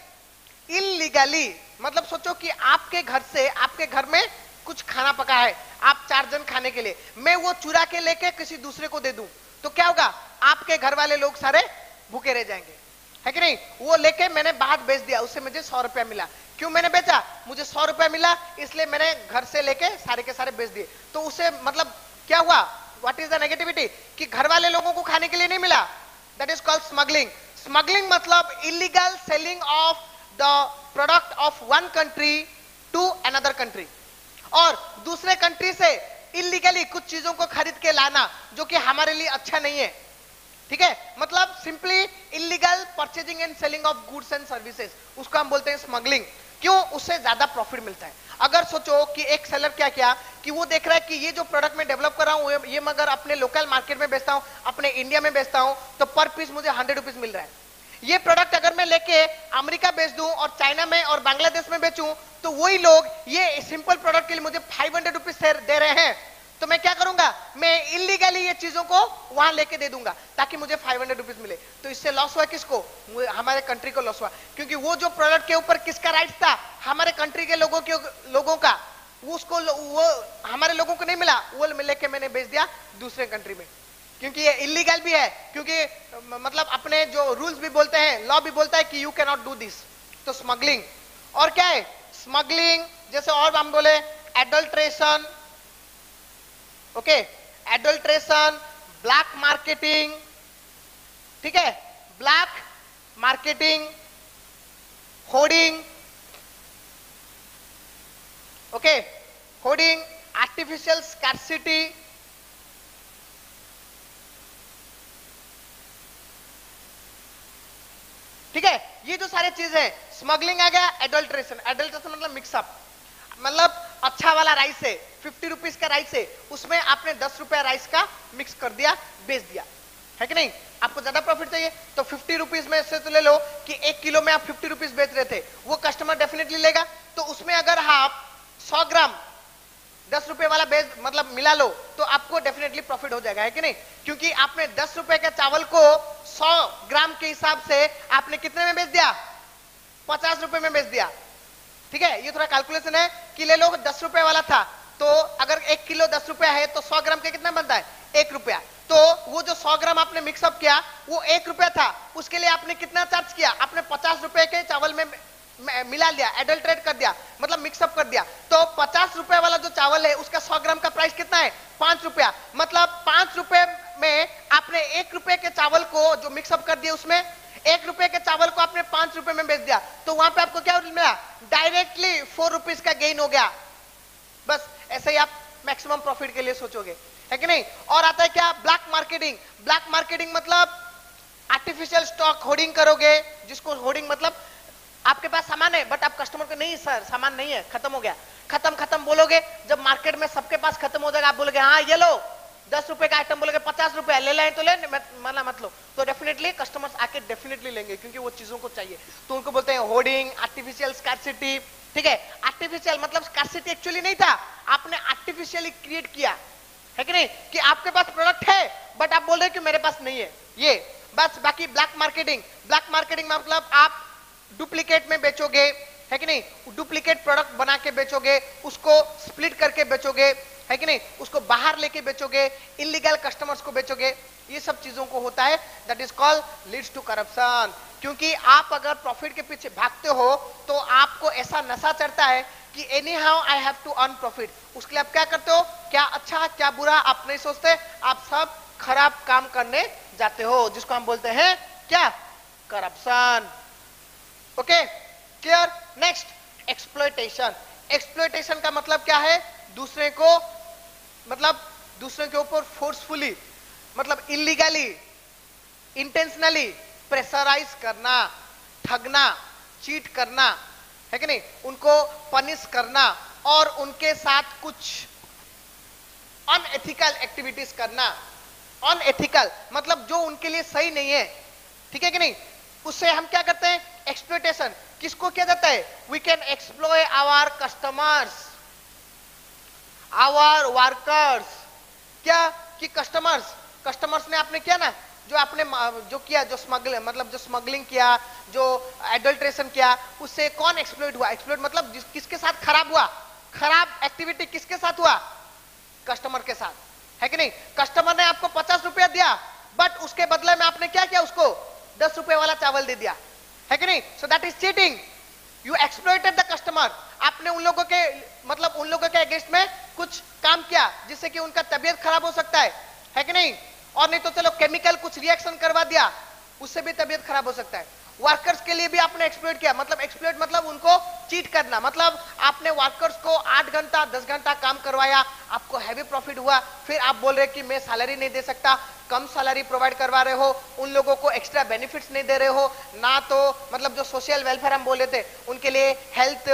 इलीगली मतलब सोचो कि आपके घर से, आपके घर में कुछ खाना पका है, आप 4 जन खाने के लिए, मैं वो चुरा के लेके किसी दूसरे को दे दूं, तो क्या होगा? आपके घर वाले लोग सारे भूखे रह जाएंगे, है कि नहीं? वो लेके मैंने बाहर बेच दिया, उससे मुझे 100 रुपया मिला। क्यों मैंने बेचा? मुझे 100 रुपया मिला, इसलिए मैंने घर से लेके सारे के सारे बेच दिए। तो उससे मतलब क्या हुआ? What is the negativity? कि घर वाले लोगों को खाने के लिए नहीं मिला। That is called smuggling. Smuggling मतलब illegal selling of the product of one country to another country, और दूसरे कंट्री से इलीगली कुछ चीजों को खरीद के लाना जो कि हमारे लिए अच्छा नहीं है, ठीक है? मतलब simply illegal purchasing and selling of goods and services, उसको हम बोलते हैं स्मगलिंग। क्यों? उससे ज्यादा प्रॉफिट मिलता है। अगर सोचो कि एक सेलर क्या किया कि वो देख रहा है कि ये जो प्रोडक्ट मैं डेवलप कर रहा हूं, ये मैं अगर अपने लोकल मार्केट में बेचता हूं, अपने इंडिया में बेचता हूं, तो पर पीस मुझे 100 रुपीज मिल रहा है। ये प्रोडक्ट अगर मैं लेके अमेरिका बेच दूं और चाइना में और बांग्लादेश में बेचूं, तो वही लोग ये सिंपल प्रोडक्ट के लिए मुझे 500 रुपीज दे रहे हैं, तो मैं क्या करूंगा? मैं इलीगली ये चीजों को वहां लेके दे दूंगा ताकि मुझे 500 रुपीज मिले। तो इससे लॉस हुआ किसको? हमारे कंट्री को लॉस हुआ, क्योंकि वो जो प्रोडक्ट के ऊपर किसका राइट्स था? हमारे कंट्री के लोगों का, उसको वो हमारे लोगों को नहीं मिला, वो लेके मैंने बेच दिया दूसरे कंट्री में, क्योंकि ये इलीगल भी है, क्योंकि मतलब अपने जो रूल्स भी बोलते हैं, लॉ भी बोलता है कि you can not do this. तो स्मगलिंग। और क्या है स्मगलिंग? जैसे और हम बोले adulteration, okay, adulteration, black marketing, ठीक है, black marketing, hoarding, okay, hoarding, artificial scarcity, ठीक है, ये जो सारे चीज है। स्मगलिंग आ गया। एडल्ट्रेशन, एडल्ट्रेशन मतलब मिक्सअप, मतलब अच्छा वाला राइस है, 50 रुपीज का राइस है, उसमें आपने 10 रुपया राइस का मिक्स कर दिया, बेच दिया, है कि नहीं? आपको ज्यादा प्रॉफिट चाहिए तो 50 रुपीज में से तो ले लो कि 1 किलो में आप 50 रुपीज बेच रहे थे, वो कस्टमर डेफिनेटली लेगा। तो उसमें अगर आप 100 ग्राम 10 रुपए वाला बेच मतलब मिला लो, तो आपको डेफिनेटली प्रॉफिट हो जाएगा, है कि नहीं? क्योंकि आपने 10 रुपए के चावल को 100 ग्राम के हिसाब से आपने कितने में बेच दिया? 50 रुपए में बेच दिया, ठीक है? ये थोड़ा कैलकुलेशन है कि ले लो 10 रुपए वाला था, तो अगर 1 किलो 10 रुपया है तो 100 ग्राम के कितना बनता है? 1 रुपया। तो वो जो 100 ग्राम आपने मिक्सअप किया वो 1 रुपया था, उसके लिए आपने कितना चार्ज किया? आपने 50 रुपए के चावल में मिला लिया, एडल्ट्रेट कर दिया, मतलब मिक्सअप कर दिया। तो 50 रुपए वाला जो चावल है उसका 100 ग्राम का प्राइस कितना है? 5 रुपया। मतलब 5 रुपए में आपने 1 रुपए के चावल को जो मिक्सअप कर दिया, उसमें 1 रुपए के चावल को आपने 5 रुपए में बेच दिया, तो वहां पे आपको क्या मिला? डायरेक्टली 4 रुपीज का गेन हो गया। बस ऐसे ही आप मैक्सिमम प्रॉफिट के लिए सोचोगे, है कि नहीं? और आता है क्या? Black marketing. ब्लैक मार्केटिंग मतलब आर्टिफिशियल स्टॉक होर्डिंग करोगे, जिसको होर्डिंग मतलब आपके पास सामान है बट आप कस्टमर को नहीं, सर सामान नहीं है, खत्म हो गया, खत्म बोलोगे। जब मार्केट में सबके पास खत्म हो जाएगा, आप बोलोगे हाँ ये लो 10 रुपए का आइटम, बोलोगे 50 रुपए ले लें तो ले, मना मत लो, तो डेफिनेटली कस्टमर्स आके डेफिनेटली लेंगे, क्योंकि वो चीजों को चाहिए। तो उनको बोलते हैं होर्डिंग, आर्टिफिशियल स्कैर्सिटी, ठीक है? आर्टिफिशियल मतलब स्कैर्सिटी एक्चुअली नहीं था, आपने आर्टिफिशियली क्रिएट किया, है कि नहीं? कि आपके पास प्रोडक्ट है बट आप बोल रहे हो कि मेरे पास नहीं है, ये बस। बाकी ब्लैक मार्केटिंग, ब्लैक मार्केटिंग मतलब आप डुप्लीकेट में बेचोगे, है कि नहीं? डुप्लीकेट प्रोडक्ट बना के बेचोगे, उसको स्प्लिट करके बेचोगे, है कि नहीं? उसको बाहर लेके बेचोगे, इलीगल कस्टमर्स को बेचोगे, ये सब चीजों को होता है, that is called leads to corruption. क्योंकि आप अगर प्रॉफिट के पीछे भागते हो तो आपको ऐसा नशा चढ़ता है कि anyhow I have to earn profit, उसके लिए आप क्या करते हो? क्या अच्छा क्या बुरा आप नहीं सोचते, आप सब खराब काम करने जाते हो, जिसको हम बोलते हैं क्या? Corruption. Okay, clear? Next, exploitation. Exploitation का मतलब क्या है? दूसरे को मतलब दूसरे के ऊपर फोर्सफुली मतलब इलीगली इंटेंशनली प्रेशराइज करना, ठगना, चीट करना, है कि नहीं, उनको पनिश करना और उनके साथ कुछ अनएथिकल एक्टिविटीज करना। अनएथिकल मतलब जो उनके लिए सही नहीं है, ठीक है कि नहीं, उससे हम क्या करते हैं, एक्सप्लॉयटेशन। किसको किया जाता है, we can exploit our customers, our workers. क्या कि कस्टमर्स ने आपने किया ना, जो आपने जो किया, जो स्मगलिंग किया, जो एडल्ट्रेशन किया, उससे कौन एक्सप्लॉइट हुआ। एक्सप्लॉइट मतलब किसके साथ खराब हुआ, खराब एक्टिविटी किसके साथ हुआ, कस्टमर के साथ, है कि नहीं। कस्टमर ने आपको 50 रुपया दिया, बट उसके बदले में आपने क्या किया, उसको 10 रुपए वाला चावल दे दिया, है कि नहीं। So that is cheating, you exploited the customer. आपने उन लोगों के अगेंस्ट में कुछ काम किया जिससे कि उनका तबीयत खराब हो सकता है कि नहीं। और नहीं तो चलो केमिकल कुछ रिएक्शन करवा दिया, उससे भी तबीयत खराब हो सकता है। वर्कर्स के लिए भी आपने एक्सप्लॉइट किया, मतलब एक्सप्लॉइट मतलब उनको चीट करना, मतलब आपने वर्कर्स को 8 घंटा 10 घंटा काम करवाया, आपको हैवी प्रॉफिट हुआ, फिर आप बोल रहे कि मैं सैलरी नहीं दे सकता, कम सैलरी प्रोवाइड करवा रहे हो, उन लोगों को एक्स्ट्रा बेनिफिट्स नहीं दे रहे हो ना, तो मतलब जो सोशल वेलफेयर हम बोले थे उनके लिए हेल्थ,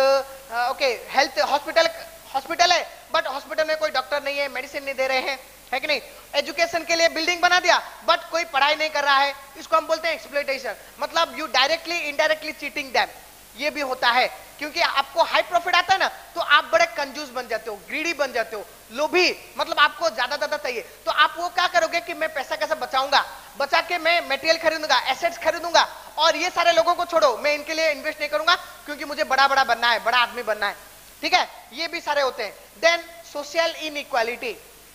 हेल्थ हॉस्पिटल है, बट हॉस्पिटल में कोई डॉक्टर नहीं है, मेडिसिन नहीं दे रहे हैं, है कि नहीं। एजुकेशन के लिए बिल्डिंग बना दिया, बट कोई पढ़ाई नहीं कर रहा है, इसको हम बोलते हैं एक्सप्लॉयटेशन। मतलब you directly indirectly cheating them. ये भी होता है क्योंकि आपको हाई प्रॉफिट आता है ना, तो आप बड़े कंजूस बन जाते हो, ग्रीडी बन जाते हो, लोभी, मतलब आपको ज्यादा चाहिए, तो आप वो क्या करोगे कि मैं पैसा कैसे बचाऊंगा, बचा के मैं मटेरियल खरीदूंगा, एसेट्स खरीदूंगा, और ये सारे लोगों को छोड़ो, मैं इनके लिए इन्वेस्ट नहीं करूंगा क्योंकि मुझे बड़ा बनना है, बड़ा आदमी बनना है, ठीक है। ये भी सारे होते हैं। देन सोशल इनइक्वालिटी,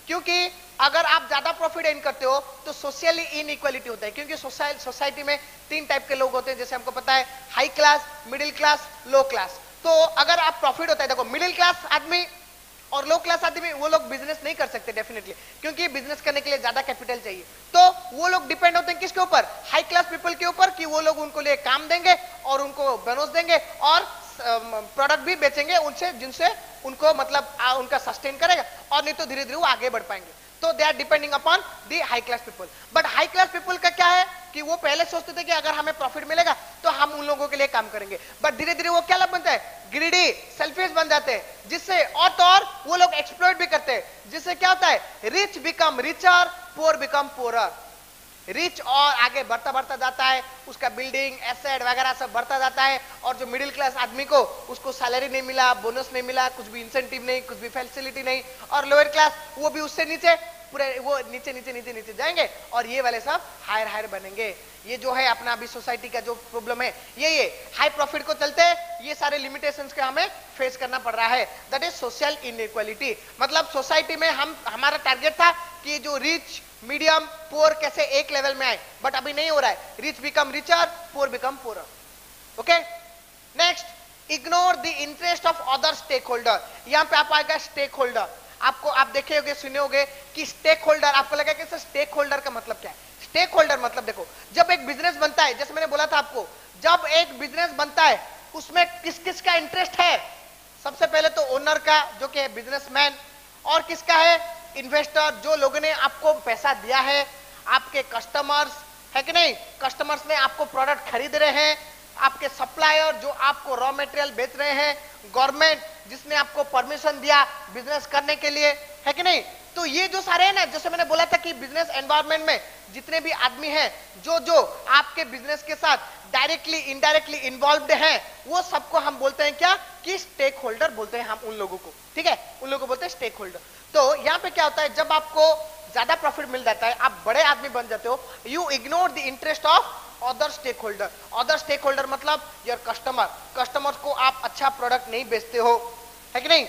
क्योंकि अगर आप ज्यादा प्रॉफिट अर्न करते हो तो सोशली इनइक्वालिटी होता है, क्योंकि सोसाइटी में 3 टाइप के लोग होते हैं, जैसे हमको पता है, हाई क्लास, मिडिल क्लास, लो क्लास। तो अगर आप प्रॉफिट होता है, देखो मिडिल क्लास आदमी और लो क्लास आदमी, वो लोग बिजनेस नहीं कर सकते डेफिनेटली, क्योंकि बिजनेस करने के लिए ज्यादा कैपिटल चाहिए, तो वो लोग डिपेंड होते हैं किसके ऊपर, हाई क्लास पीपल के ऊपर, कि वो लोग उनको लिए काम देंगे और उनको बोनस देंगे और प्रोडक्ट भी बेचेंगे उनसे, जिनसे उनको मतलब उनका सस्टेन करेगा, और नहीं तो धीरे धीरे वो आगे बढ़ पाएंगे। तो they are depending upon the high class people. But high class people का क्या है कि वो पहले सोचते थे कि अगर हमें प्रॉफिट मिलेगा तो हम उन लोगों के लिए काम करेंगे, बट धीरे धीरे वो क्या बनता है, ग्रीडी, सेल्फिश बन जाते हैं, जिससे और तो और वो लोग एक्सप्लॉइट भी करते हैं, जिससे क्या होता है, rich become richer, poor become poorer. Rich और आगे बढ़ता जाता है, उसका बिल्डिंग एसेट वगैरह सब बढ़ता जाता है, और जो मिडिल क्लास आदमी को, उसको सैलरी नहीं मिला, बोनस नहीं मिला, कुछ भी इंसेंटिव नहीं, कुछ भी फैसिलिटी नहीं, और लोअर क्लास वो भी उससे नीचे, पूरे वो नीचे जाएंगे, और ये वाले सब हायर बनेंगे। ये जो है अपना अभी सोसाइटी का जो प्रॉब्लम है, ये हाई प्रॉफिट को चलते ये सारे लिमिटेशंस के हमें फेस करना पड़ रहा है, दैट इज सोशल इनइक्वालिटी। मतलब सोसाइटी में हमारा टारगेट था कि जो रिच, मीडियम, पुअर कैसे एक लेवल में आए, बट अभी नहीं हो रहा है, rich become richer, poor become poorer. Okay, next, ignore the interest of other stakeholder. यहां पे आप आएगा स्टेक होल्डर, आपको आप देखे होगे, सुने होगे कि स्टेक होल्डर, आपको लगा कि सर स्टेक होल्डर का मतलब क्या है। स्टेक होल्डर मतलब देखो, जब एक बिजनेस बनता है, जैसे मैंने बोला था आपको, जब एक बिजनेस बनता है उसमें किस किस का इंटरेस्ट है, सबसे पहले तो ओनर का जो कि है बिजनेसमैन, और किसका है, इन्वेस्टर, जो लोगों ने आपको पैसा दिया है, आपके कस्टमर्स, है कि नहीं, कस्टमर्स ने आपको प्रोडक्ट खरीद रहे हैं, आपके सप्लायर जो आपको रॉ मटेरियल बेच रहे हैं, गवर्नमेंट जिसने आपको परमिशन दिया बिजनेस करने के लिए, है कि नहीं। तो ये जो सारे हैं ना, जैसे मैंने बोला था कि बिजनेस एनवायरनमेंट में जितने भी आदमी हैं, जो आपके बिजनेस के साथ डायरेक्टली इनडायरेक्टली इन्वॉल्व्ड हैं, वो सबको हम बोलते हैं क्या, कि स्टेक होल्डर बोलते हैं हम उन लोगों को, ठीक है, उन लोगों को बोलते हैं स्टेक होल्डर। तो यहाँ पे क्या होता है, जब आपको ज्यादा प्रॉफिट मिल जाता है, आप बड़े आदमी बन जाते हो, you ignore the interest of other stakeholder. Other stakeholder मतलब योर कस्टमर्स को आप अच्छा प्रोडक्ट नहीं बेचते हो, है कि नहीं।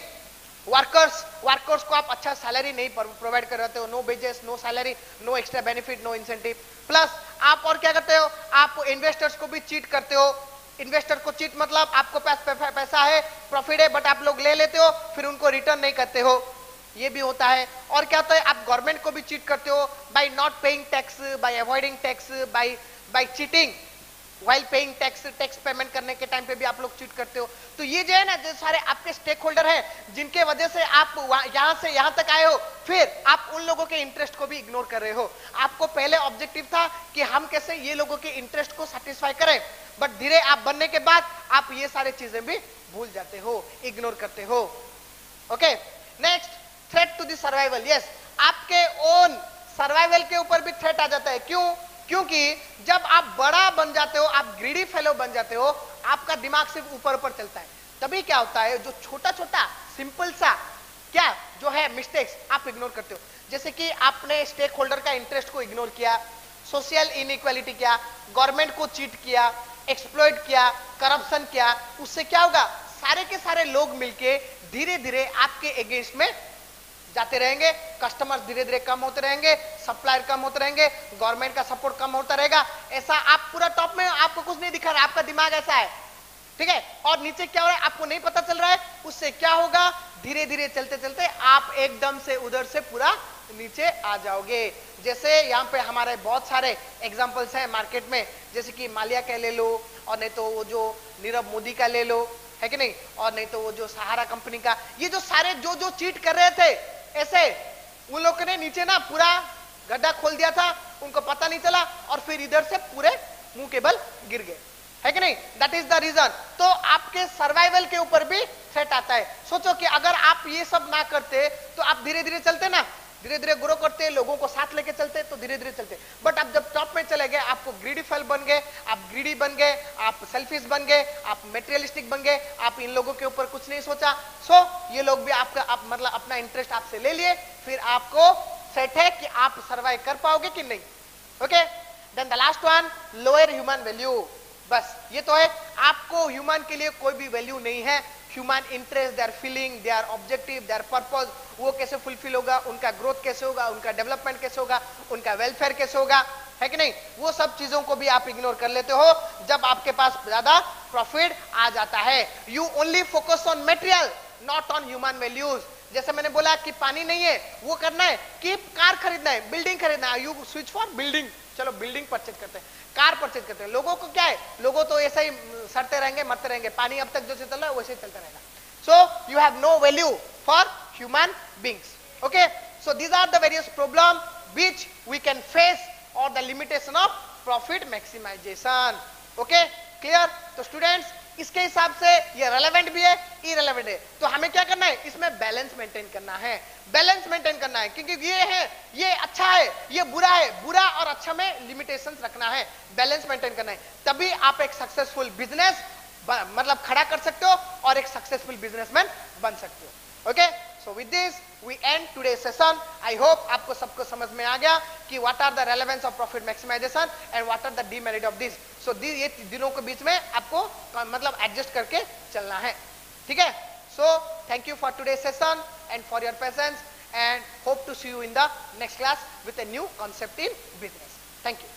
वर्कर्स को आप अच्छा सैलरी नहीं प्रोवाइड कर रहे हो, no wages, no salary, no extra benefit, no incentive. Plus आप और क्या करते हो, आप इन्वेस्टर्स को भी चीट करते हो। इन्वेस्टर को चीट मतलब आपको पास पैसा है, प्रॉफिट है, बट आप लोग ले लेते हो, फिर उनको रिटर्न नहीं करते हो, ये भी होता है। और क्या होता है, आप गवर्नमेंट को भी चीट करते हो, by not paying tax, by avoiding tax, by cheating while paying tax payment करने के टाइम पे भी आप लोग चीट करते हो। तो ये जो है ना, जो सारे आपके स्टेक होल्डर हैं, जिनके वजह से आप यहां से यहां तक आए हो, फिर आप उन लोगों के इंटरेस्ट को भी इग्नोर कर रहे हो। आपको पहले ऑब्जेक्टिव था कि हम कैसे ये लोगों के इंटरेस्ट को सेटिस्फाई करें, बट धीरे आप बनने के बाद आप ये सारे चीजें भी भूल जाते हो, इग्नोर करते हो। Okay, next, threat to the survival. Yes, आपके ओन सर्वाइवल के ऊपर भी थ्रेट आ जाता है। क्यों? क्योंकि जब आप बड़ा बन जाते हो, आप ग्रीडी फेलो बन जाते हो, आपका दिमाग सिर्फ ऊपर ऊपर चलता है। तभी क्या होता है, जो छोटा छोटा सिंपल सा क्या जो है मिस्टेक्स आप इग्नोर करते हो। जैसे कि आपने स्टेक होल्डर का इंटरेस्ट को इग्नोर किया, सोशल इनइक्वालिटी किया, गवर्नमेंट को चीट किया, एक्सप्लॉइट किया, करप्शन किया, उससे क्या होगा, सारे के सारे लोग मिलके धीरे धीरे आपके अगेंस्ट में जाते रहेंगे, कस्टमर्स धीरे धीरे कम होते रहेंगे, सप्लायर कम होते रहेंगे, गवर्नमेंट का सपोर्ट कम होता रहेगा। ऐसा आप पूरा टॉप में आपको कुछ नहीं दिखा रहा, आपका दिमाग ऐसा है, ठीक है, और नीचे क्या हो रहा है आपको नहीं पता चल रहा है। उससे क्या होगा, धीरे धीरे चलते चलते आप एकदम से उधर से पूरा नीचे आ जाओगे। जैसे यहाँ पे हमारे बहुत सारे एग्जांपल्स हैं मार्केट में, जैसे कि माल्या का ले लो, और नहीं तो वो जो नीरव मोदी का ले लो, है कि नहीं, और नहीं तो वो जो सहारा कंपनी का, ये जो सारे जो चीट कर रहे थे ऐसे, उन लोगों ने नीचे ना पूरा गड्ढा खोल दिया था, उनको पता नहीं चला, और फिर इधर से पूरे मुंह के बल गिर गए, है कि नहीं। That is the reason. तो आपके सर्वाइवल के ऊपर भी थ्रेट आता है। सोचो कि अगर आप ये सब ना करते तो आप धीरे धीरे चलते ना, धीरे धीरे ग्रो करते, लोगों को साथ लेके चलते, तो धीरे धीरे चलते। बट अब जब टॉप में चले गए, आपको ग्रीडी फेल बन गए, आप ग्रीडी बन गए, आप सेल्फिश बन गए, आप मेटेरियलिस्टिक बन गए, आप इन लोगों के ऊपर कुछ नहीं सोचा। सो ये लोग भी आपका मतलब अपना इंटरेस्ट आपसे ले लिए, फिर आपको सेट है कि आप सर्वाइव कर पाओगे कि नहीं। Okay, then the last one, lower human value. बस ये तो है, आपको ह्यूमन के लिए कोई भी वैल्यू नहीं है। Human interest, their feeling, their objective, their purpose, वो कैसे फुलफिल होगा, उनका ग्रोथ कैसे होगा, उनका डेवलपमेंट कैसे होगा, उनका वेलफेयर कैसे होगा, है कि नहीं, वो सब चीजों को भी आप इग्नोर कर लेते हो जब आपके पास ज्यादा प्रॉफिट आ जाता है। You only focus on material, not on human values. जैसे मैंने बोला कि पानी नहीं है, वो करना है कि कार खरीदना है, बिल्डिंग खरीदना है, यू स्विच फॉर बिल्डिंग, चलो बिल्डिंग परचेज करते हैं, कार परचेज करते हैं। लोगों को क्या है, लोगों तो ऐसे ही सड़ते रहेंगे, मरते रहेंगे, पानी अब तक जो चल रहा है वैसे ही चलता रहेगा। So you have no value for human beings. Okay, so these are the various problem which we can face और the limitation of profit maximisation. Okay, clear. तो स्टूडेंट्स, इसके हिसाब से ये रेलेवेंट भी है, इरेलेवेंट है। तो हमें क्या करना है, इसमें बैलेंस मेंटेन करना है, बैलेंस मेंटेन करना है, क्योंकि ये है, ये अच्छा है, ये बुरा है, बुरा और अच्छा में लिमिटेशंस रखना है, बैलेंस मेंटेन करना है। तभी आप एक सक्सेसफुल बिजनेस मतलब खड़ा कर सकते हो और एक सक्सेसफुल बिजनेसमैन बन सकते हो। Okay, so with this we end today session. I hope आपको सबको समझ में आ गया कि what are the relevance of profit maximisation and what are the demerit of this. So ये दिनों के बीच में आपको मतलब एडजस्ट करके चलना है, ठीक है। So thank you for today session and for your patience, and hope to see you in the next class with a new concept in business. Thank you.